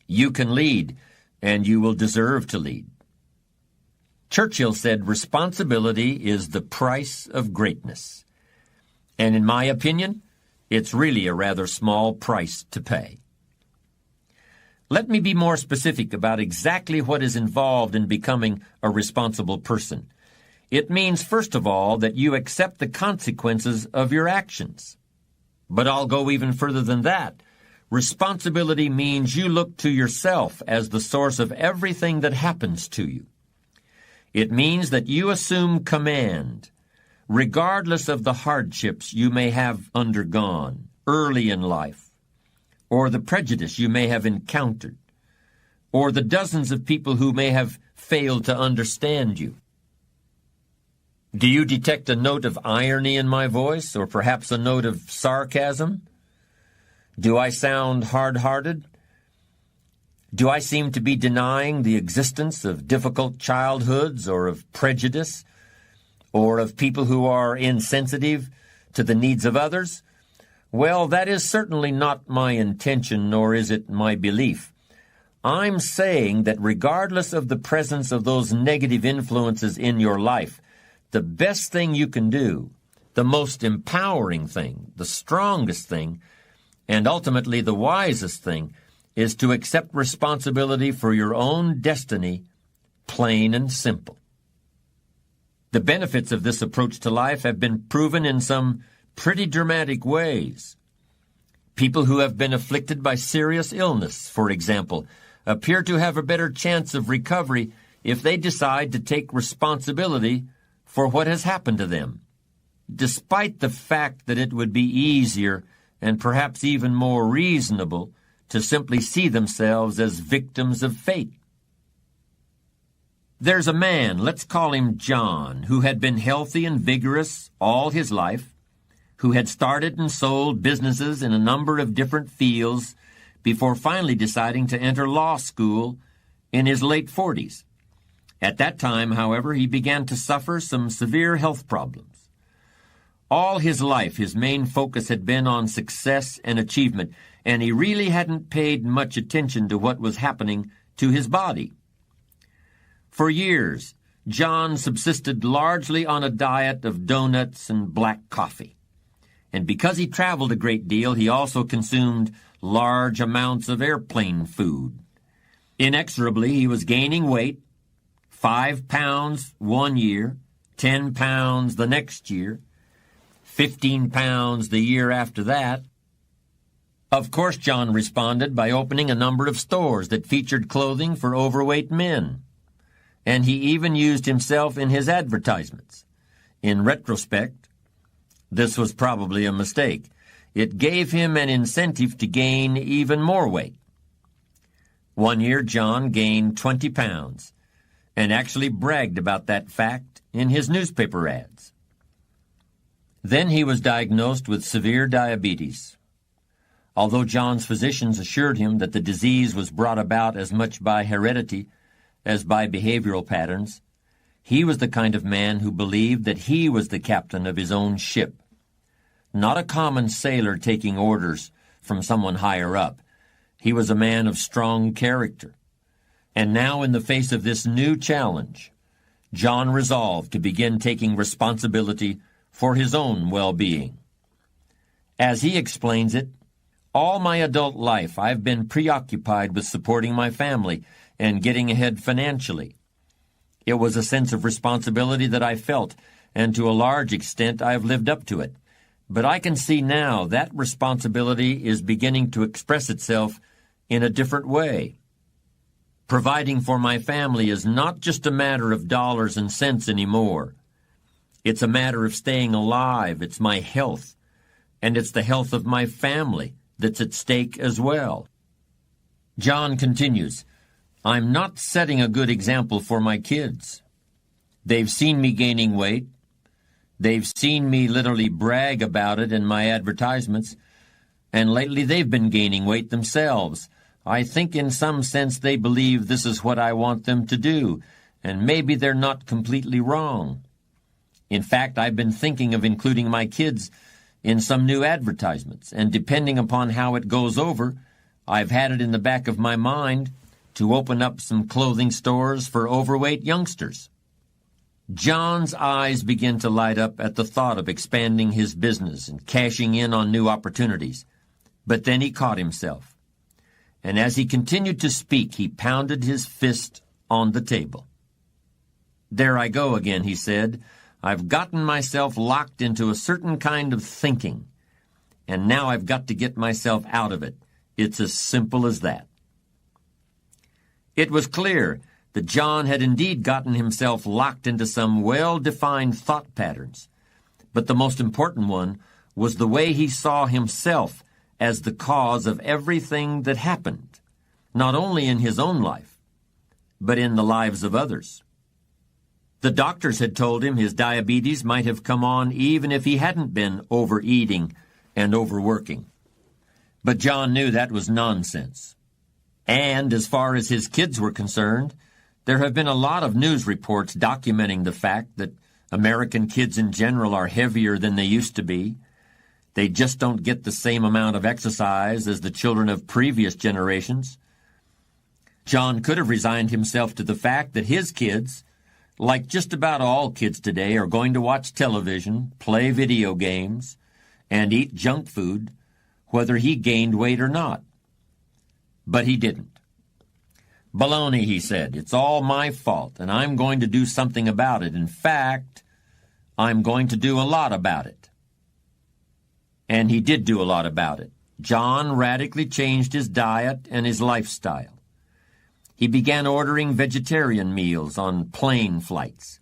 you can lead, and you will deserve to lead. Churchill said responsibility is the price of greatness. And in my opinion, it's really a rather small price to pay. Let me be more specific about exactly what is involved in becoming a responsible person. It means, first of all, that you accept the consequences of your actions. But I'll go even further than that. Responsibility means you look to yourself as the source of everything that happens to you. It means that you assume command, regardless of the hardships you may have undergone early in life, or the prejudice you may have encountered, or the dozens of people who may have failed to understand you. Do you detect a note of irony in my voice, or perhaps a note of sarcasm? Do I sound hard-hearted? Do I seem to be denying the existence of difficult childhoods or of prejudice, or of people who are insensitive to the needs of others? Well, that is certainly not my intention, nor is it my belief. I'm saying that regardless of the presence of those negative influences in your life, the best thing you can do, the most empowering thing, the strongest thing, and ultimately the wisest thing, is to accept responsibility for your own destiny, plain and simple. The benefits of this approach to life have been proven in some pretty dramatic ways. People who have been afflicted by serious illness, for example, appear to have a better chance of recovery if they decide to take responsibility for what has happened to them, despite the fact that it would be easier and perhaps even more reasonable to simply see themselves as victims of fate. There's a man, let's call him John, who had been healthy and vigorous all his life, who had started and sold businesses in a number of different fields before finally deciding to enter law school in his late 40s. At that time, however, he began to suffer some severe health problems. All his life, his main focus had been on success and achievement, and he really hadn't paid much attention to what was happening to his body. For years, John subsisted largely on a diet of donuts and black coffee. And because he traveled a great deal, he also consumed large amounts of airplane food. Inexorably, he was gaining weight, 5 pounds one year, 10 pounds the next year, 15 pounds the year after that. Of course, John responded by opening a number of stores that featured clothing for overweight men. And he even used himself in his advertisements. In retrospect, this was probably a mistake. It gave him an incentive to gain even more weight. One year, John gained 20 pounds and actually bragged about that fact in his newspaper ads. Then he was diagnosed with severe diabetes. Although John's physicians assured him that the disease was brought about as much by heredity as by behavioral patterns, he was the kind of man who believed that he was the captain of his own ship, not a common sailor taking orders from someone higher up. He was a man of strong character. And now, in the face of this new challenge, John resolved to begin taking responsibility for his own well-being. As he explains it, all my adult life I've been preoccupied with supporting my family and getting ahead financially. It was a sense of responsibility that I felt, and to a large extent I have lived up to it. But I can see now that responsibility is beginning to express itself in a different way. Providing for my family is not just a matter of dollars and cents anymore. It's a matter of staying alive. It's my health, and it's the health of my family that's at stake as well. John continues, I'm not setting a good example for my kids. They've seen me gaining weight. They've seen me literally brag about it in my advertisements, and lately they've been gaining weight themselves. I think in some sense they believe this is what I want them to do, and maybe they're not completely wrong. In fact, I've been thinking of including my kids in some new advertisements, and depending upon how it goes over, I've had it in the back of my mind to open up some clothing stores for overweight youngsters. John's eyes begin to light up at the thought of expanding his business and cashing in on new opportunities. But then he caught himself. And as he continued to speak, he pounded his fist on the table. There I go again, he said. I've gotten myself locked into a certain kind of thinking, and now I've got to get myself out of it. It's as simple as that. It was clear that John had indeed gotten himself locked into some well-defined thought patterns, but the most important one was the way he saw himself as the cause of everything that happened, not only in his own life, but in the lives of others. The doctors had told him his diabetes might have come on even if he hadn't been overeating and overworking. But John knew that was nonsense. And as far as his kids were concerned, there have been a lot of news reports documenting the fact that American kids in general are heavier than they used to be. They just don't get the same amount of exercise as the children of previous generations. John could have resigned himself to the fact that his kids, like just about all kids today, are going to watch television, play video games, and eat junk food, whether he gained weight or not. But he didn't. "Baloney," he said. "It's all my fault, and I'm going to do something about it. In fact, I'm going to do a lot about it." And he did do a lot about it. John radically changed his diet and his lifestyle. He began ordering vegetarian meals on plane flights.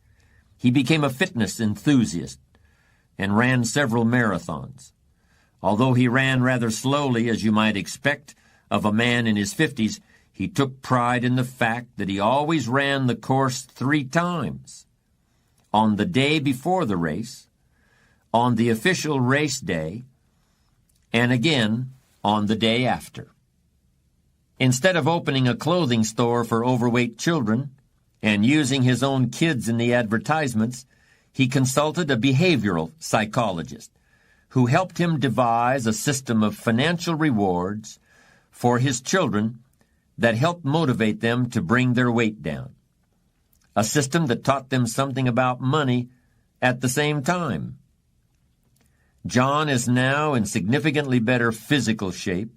He became a fitness enthusiast and ran several marathons. Although he ran rather slowly, as you might expect of a man in his 50s, he took pride in the fact that he always ran the course 3 times: on the day before the race, on the official race day, and again on the day after. Instead of opening a clothing store for overweight children and using his own kids in the advertisements, he consulted a behavioral psychologist who helped him devise a system of financial rewards for his children that helped motivate them to bring their weight down. A system that taught them something about money at the same time. John is now in significantly better physical shape,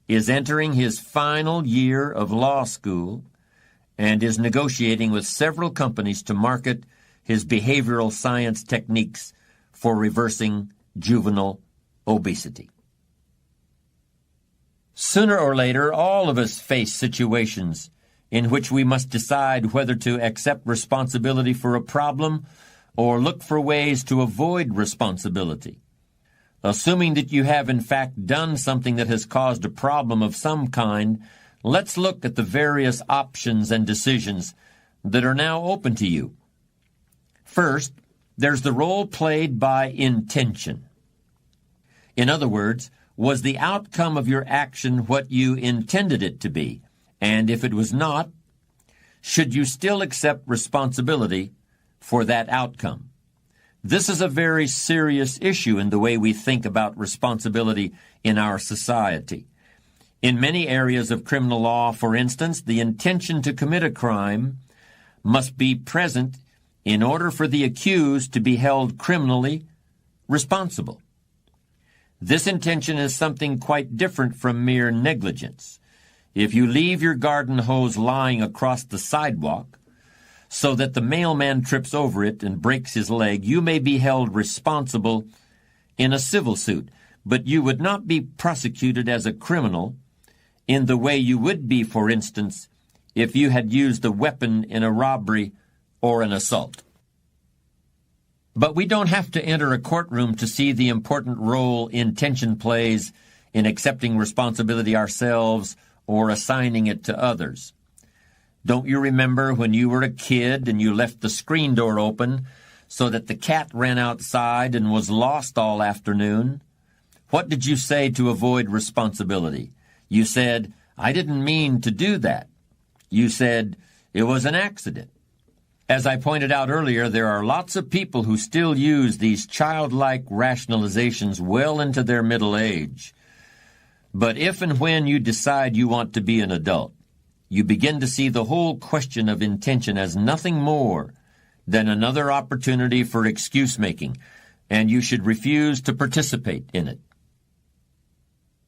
is entering his final year of law school, and is negotiating with several companies to market his behavioral science techniques for reversing juvenile obesity. Sooner or later, all of us face situations in which we must decide whether to accept responsibility for a problem or look for ways to avoid responsibility. Assuming that you have in fact done something that has caused a problem of some kind, let's look at the various options and decisions that are now open to you. First, there's the role played by intention. In other words, was the outcome of your action what you intended it to be? And if it was not, should you still accept responsibility for that outcome? This is a very serious issue in the way we think about responsibility in our society. In many areas of criminal law, for instance, the intention to commit a crime must be present in order for the accused to be held criminally responsible. This intention is something quite different from mere negligence. If you leave your garden hose lying across the sidewalk so that the mailman trips over it and breaks his leg, you may be held responsible in a civil suit, but you would not be prosecuted as a criminal in the way you would be, for instance, if you had used a weapon in a robbery or an assault. But we don't have to enter a courtroom to see the important role intention plays in accepting responsibility ourselves or assigning it to others. Don't you remember when you were a kid and you left the screen door open so that the cat ran outside and was lost all afternoon? What did you say to avoid responsibility? You said, "I didn't mean to do that." You said, "It was an accident." As I pointed out earlier, there are lots of people who still use these childlike rationalizations well into their middle age. But if and when you decide you want to be an adult, you begin to see the whole question of intention as nothing more than another opportunity for excuse-making, and you should refuse to participate in it.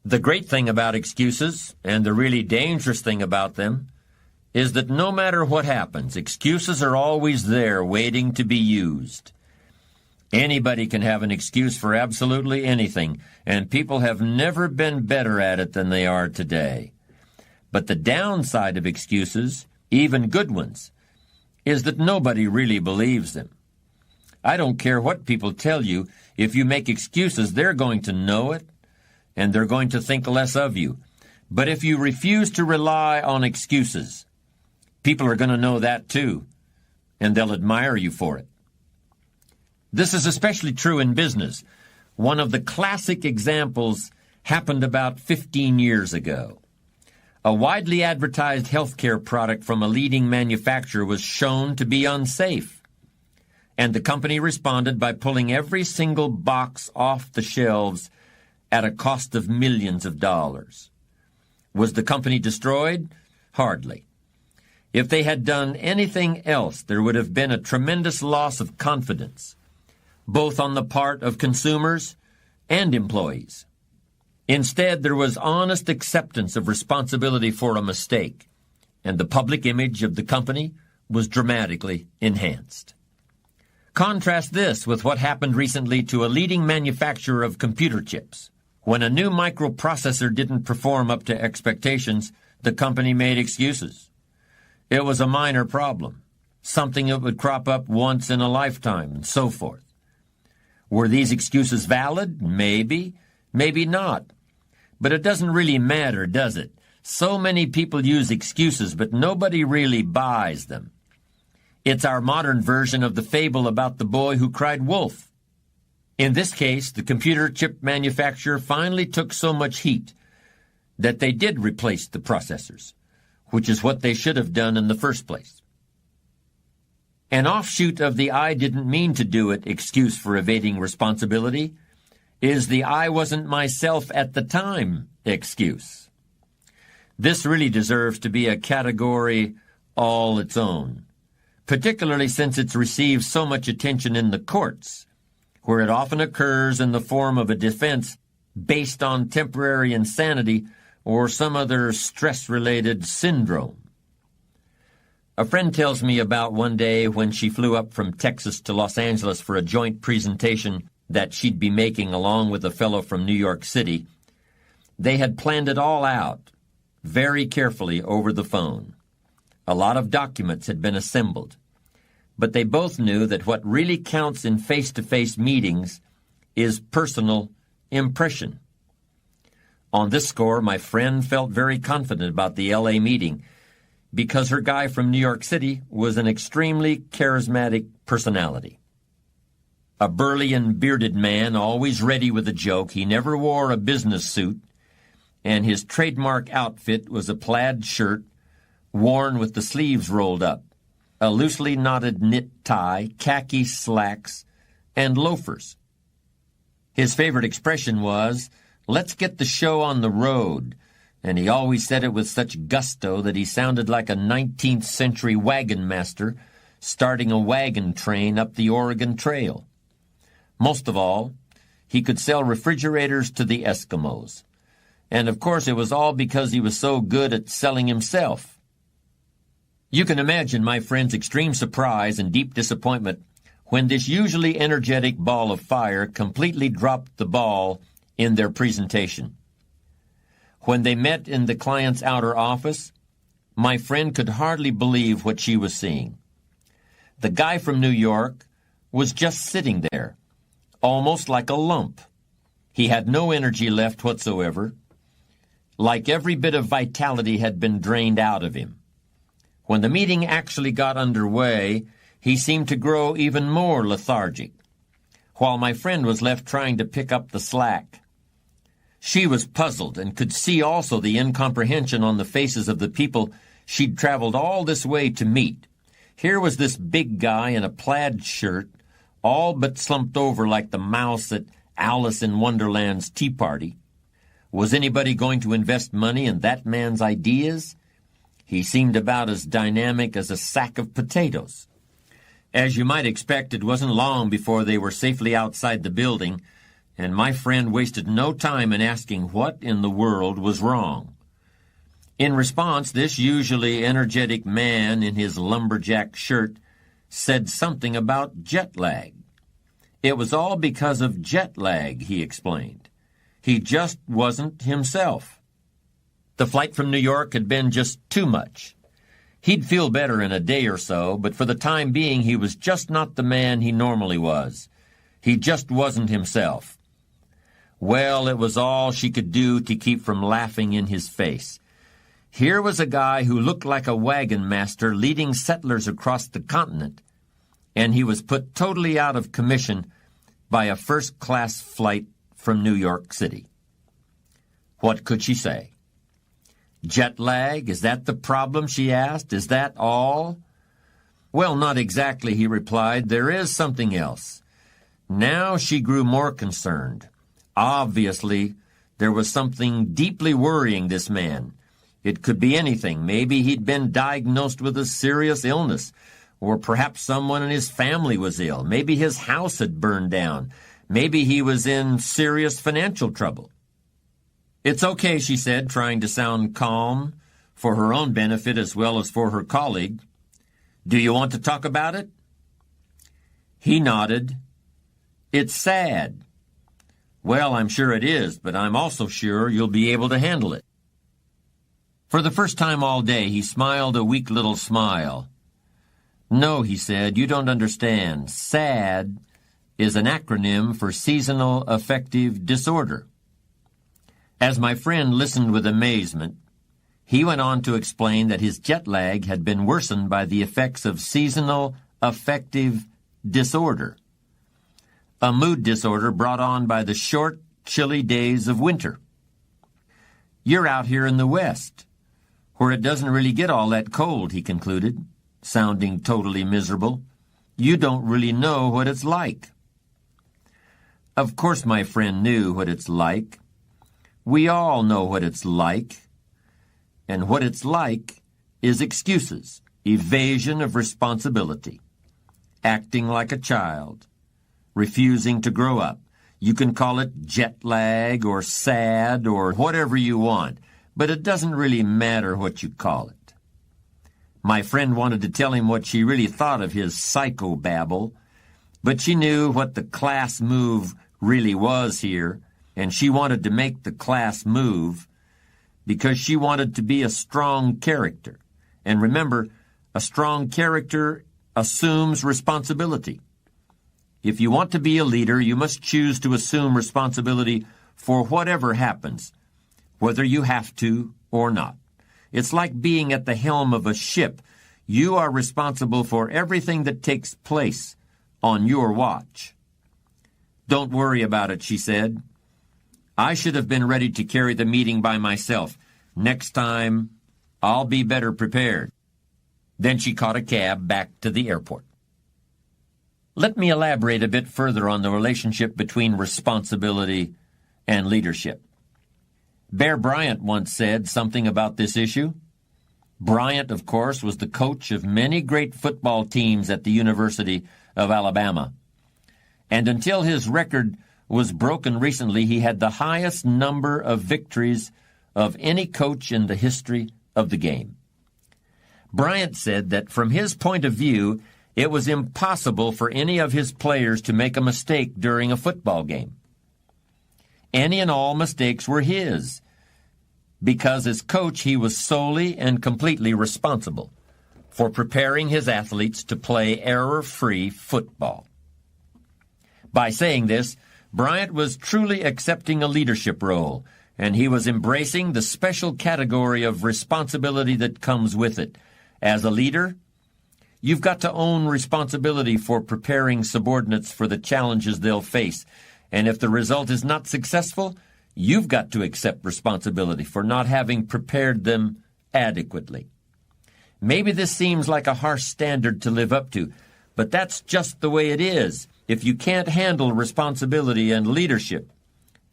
The great thing about excuses, and the really dangerous thing about them, is that no matter what happens, excuses are always there waiting to be used. Anybody can have an excuse for absolutely anything, and people have never been better at it than they are today. But the downside of excuses, even good ones, is that nobody really believes them. I don't care what people tell you. If you make excuses, they're going to know it, and they're going to think less of you. But if you refuse to rely on excuses, people are going to know that too, and they'll admire you for it. This is especially true in business. One of the classic examples happened about 15 years ago. A widely advertised healthcare product from a leading manufacturer was shown to be unsafe. and the company responded by pulling every single box off the shelves at a cost of millions of dollars. Was the company destroyed? Hardly. If they had done anything else, there would have been a tremendous loss of confidence, both on the part of consumers and employees. Instead, there was honest acceptance of responsibility for a mistake, and the public image of the company was dramatically enhanced. Contrast this with what happened recently to a leading manufacturer of computer chips. When a new microprocessor didn't perform up to expectations, the company made excuses. It was a minor problem, something that would crop up once in a lifetime, and so forth. Were these excuses valid? Maybe, maybe not. But it doesn't really matter, does it? So many people use excuses, but nobody really buys them. It's our modern version of the fable about the boy who cried wolf. In this case, the computer chip manufacturer finally took so much heat that they did replace the processors, which is what they should have done in the first place. An offshoot of the "I didn't mean to do it" excuse for evading responsibility is the "I wasn't myself at the time" excuse. This really deserves to be a category all its own, particularly since it's received so much attention in the courts, where it often occurs in the form of a defense based on temporary insanity or some other stress-related syndrome. A friend tells me about one day when she flew up from Texas to Los Angeles for a joint presentation that she'd be making along with a fellow from New York City. They had planned it all out, very carefully over the phone. A lot of documents had been assembled, but they both knew that what really counts in face-to-face meetings is personal impression. On this score, my friend felt very confident about the L.A. meeting because her guy from New York City was an extremely charismatic personality. A burly and bearded man, always ready with a joke. He never wore a business suit, and his trademark outfit was a plaid shirt worn with the sleeves rolled up, a loosely knotted knit tie, khaki slacks, and loafers. His favorite expression was, "Let's get the show on the road," and he always said it with such gusto that he sounded like a 19th century wagon master starting a wagon train up the Oregon Trail. Most of all, he could sell refrigerators to the Eskimos. And of course it was all because he was so good at selling himself. You can imagine my friend's extreme surprise and deep disappointment when this usually energetic ball of fire completely dropped the ball in their presentation. When they met in the client's outer office, my friend could hardly believe what she was seeing. The guy from New York was just sitting there, almost like a lump. He had no energy left whatsoever, like every bit of vitality had been drained out of him. When the meeting actually got underway, he seemed to grow even more lethargic, while my friend was left trying to pick up the slack. She was puzzled and could see also the incomprehension on the faces of the people she'd traveled all this way to meet. Here was this big guy in a plaid shirt, all but slumped over like the mouse at Alice in Wonderland's tea party. Was anybody going to invest money in that man's ideas? He seemed about as dynamic as a sack of potatoes. As you might expect, it wasn't long before they were safely outside the building, and my friend wasted no time in asking what in the world was wrong. In response, this usually energetic man in his lumberjack shirt said something about jet lag. It was all because of jet lag, he explained. He just wasn't himself. The flight from New York had been just too much. He'd feel better in a day or so, but for the time being he was just not the man he normally was. He just wasn't himself. Well, it was all she could do to keep from laughing in his face. Here was a guy who looked like a wagon master leading settlers across the continent, and he was put totally out of commission by a first-class flight from New York City. What could she say? Jet lag, is that the problem, she asked? Is that all? Well, not exactly, he replied. There is something else. Now she grew more concerned. Obviously, there was something deeply worrying this man. It could be anything. Maybe he'd been diagnosed with a serious illness, or perhaps someone in his family was ill. Maybe his house had burned down. Maybe he was in serious financial trouble. It's okay, she said, trying to sound calm, for her own benefit as well as for her colleague. Do you want to talk about it? He nodded. It's sad. Well, I'm sure it is, but I'm also sure you'll be able to handle it. For the first time all day, he smiled a weak little smile. No, he said, you don't understand. SAD is an acronym for Seasonal Affective Disorder. As my friend listened with amazement, he went on to explain that his jet lag had been worsened by the effects of seasonal affective disorder, a mood disorder brought on by the short, chilly days of winter. You're out here in the West, where it doesn't really get all that cold, he concluded, sounding totally miserable. You don't really know what it's like. Of course my friend knew what it's like. We all know what it's like. And what it's like is excuses, evasion of responsibility, acting like a child, refusing to grow up. You can call it jet lag or sad or whatever you want, but it doesn't really matter what you call it. My friend wanted to tell him what she really thought of his psychobabble, but she knew what the class move really was here, and she wanted to make the class move because she wanted to be a strong character. And remember, a strong character assumes responsibility. If you want to be a leader, you must choose to assume responsibility for whatever happens, whether you have to or not. It's like being at the helm of a ship. You are responsible for everything that takes place on your watch. Don't worry about it, she said. I should have been ready to carry the meeting by myself. Next time, I'll be better prepared. Then she caught a cab back to the airport. Let me elaborate a bit further on the relationship between responsibility and leadership. Bear Bryant once said something about this issue. Bryant, of course, was the coach of many great football teams at the University of Alabama. And until his record was broken recently, he had the highest number of victories of any coach in the history of the game. Bryant said that from his point of view, it was impossible for any of his players to make a mistake during a football game. Any and all mistakes were his, because as coach he was solely and completely responsible for preparing his athletes to play error-free football. By saying this, Bryant was truly accepting a leadership role, and he was embracing the special category of responsibility that comes with it. As a leader, you've got to own responsibility for preparing subordinates for the challenges they'll face, and if the result is not successful, you've got to accept responsibility for not having prepared them adequately. Maybe this seems like a harsh standard to live up to, but that's just the way it is. If you can't handle responsibility and leadership,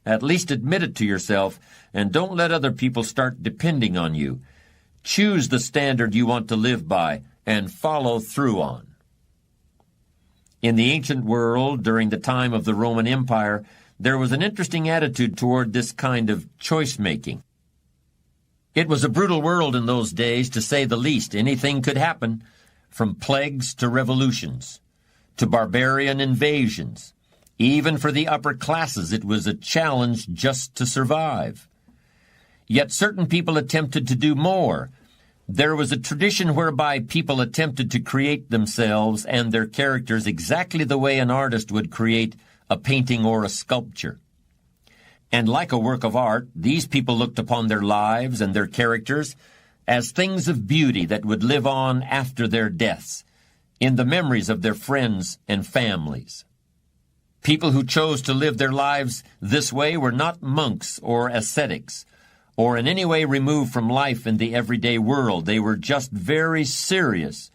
at least admit it to yourself, and don't let other people start depending on you. Choose the standard you want to live by and follow through on. In the ancient world, during the time of the Roman Empire, there was an interesting attitude toward this kind of choice-making. It was a brutal world in those days, to say the least. Anything could happen, from plagues to revolutions, to barbarian invasions. Even for the upper classes, it was a challenge just to survive. Yet certain people attempted to do more. There was a tradition whereby people attempted to create themselves and their characters exactly the way an artist would create a painting or a sculpture. And like a work of art, these people looked upon their lives and their characters as things of beauty that would live on after their deaths, in the memories of their friends and families. People who chose to live their lives this way were not monks or ascetics, or in any way removed from life in the everyday world. They were just very serious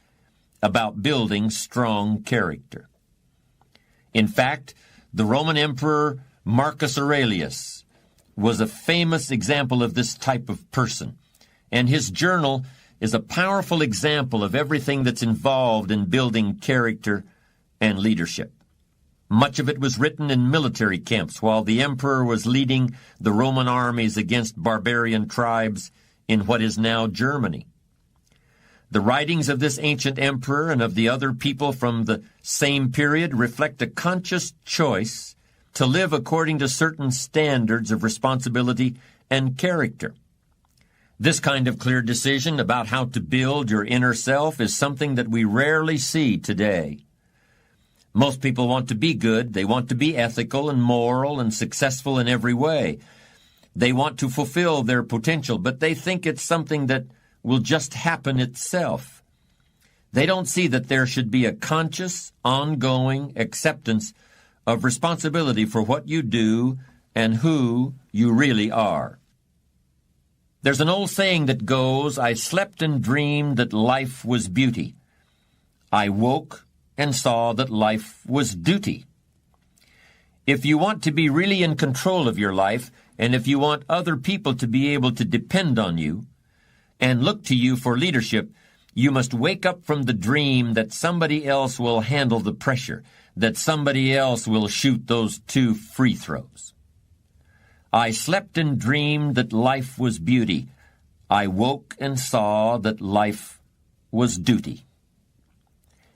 about building strong character. In fact, the Roman Emperor Marcus Aurelius was a famous example of this type of person, and his journal is a powerful example of everything that's involved in building character and leadership. Much of it was written in military camps while the emperor was leading the Roman armies against barbarian tribes in what is now Germany. The writings of this ancient emperor and of the other people from the same period reflect a conscious choice to live according to certain standards of responsibility and character. This kind of clear decision about how to build your inner self is something that we rarely see today. Most people want to be good. They want to be ethical and moral and successful in every way. They want to fulfill their potential, but they think it's something that will just happen itself. They don't see that there should be a conscious, ongoing acceptance of responsibility for what you do and who you really are. There's an old saying that goes, "I slept and dreamed that life was beauty. I woke and saw that life was duty." If you want to be really in control of your life, and if you want other people to be able to depend on you and look to you for leadership, you must wake up from the dream that somebody else will handle the pressure, that somebody else will shoot those 2 free throws. I slept and dreamed that life was beauty. I woke and saw that life was duty.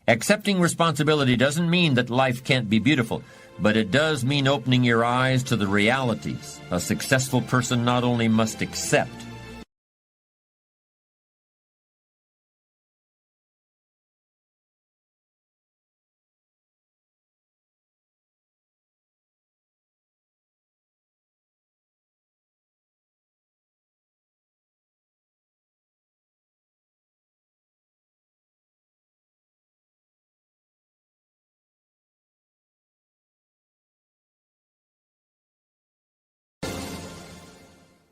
Accepting responsibility doesn't mean that life can't be beautiful, but it does mean opening your eyes to the realities a successful person not only must accept,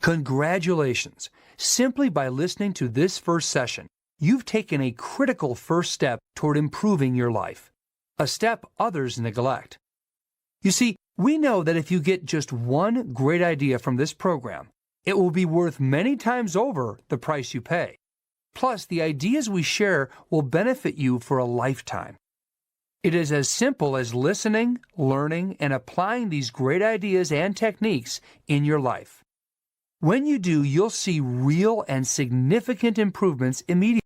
Congratulations! Simply by listening to this first session, you've taken a critical first step toward improving your life, a step others neglect. You see, we know that if you get just one great idea from this program, it will be worth many times over the price you pay. Plus, the ideas we share will benefit you for a lifetime. It is as simple as listening, learning, and applying these great ideas and techniques in your life. When you do, you'll see real and significant improvements immediately.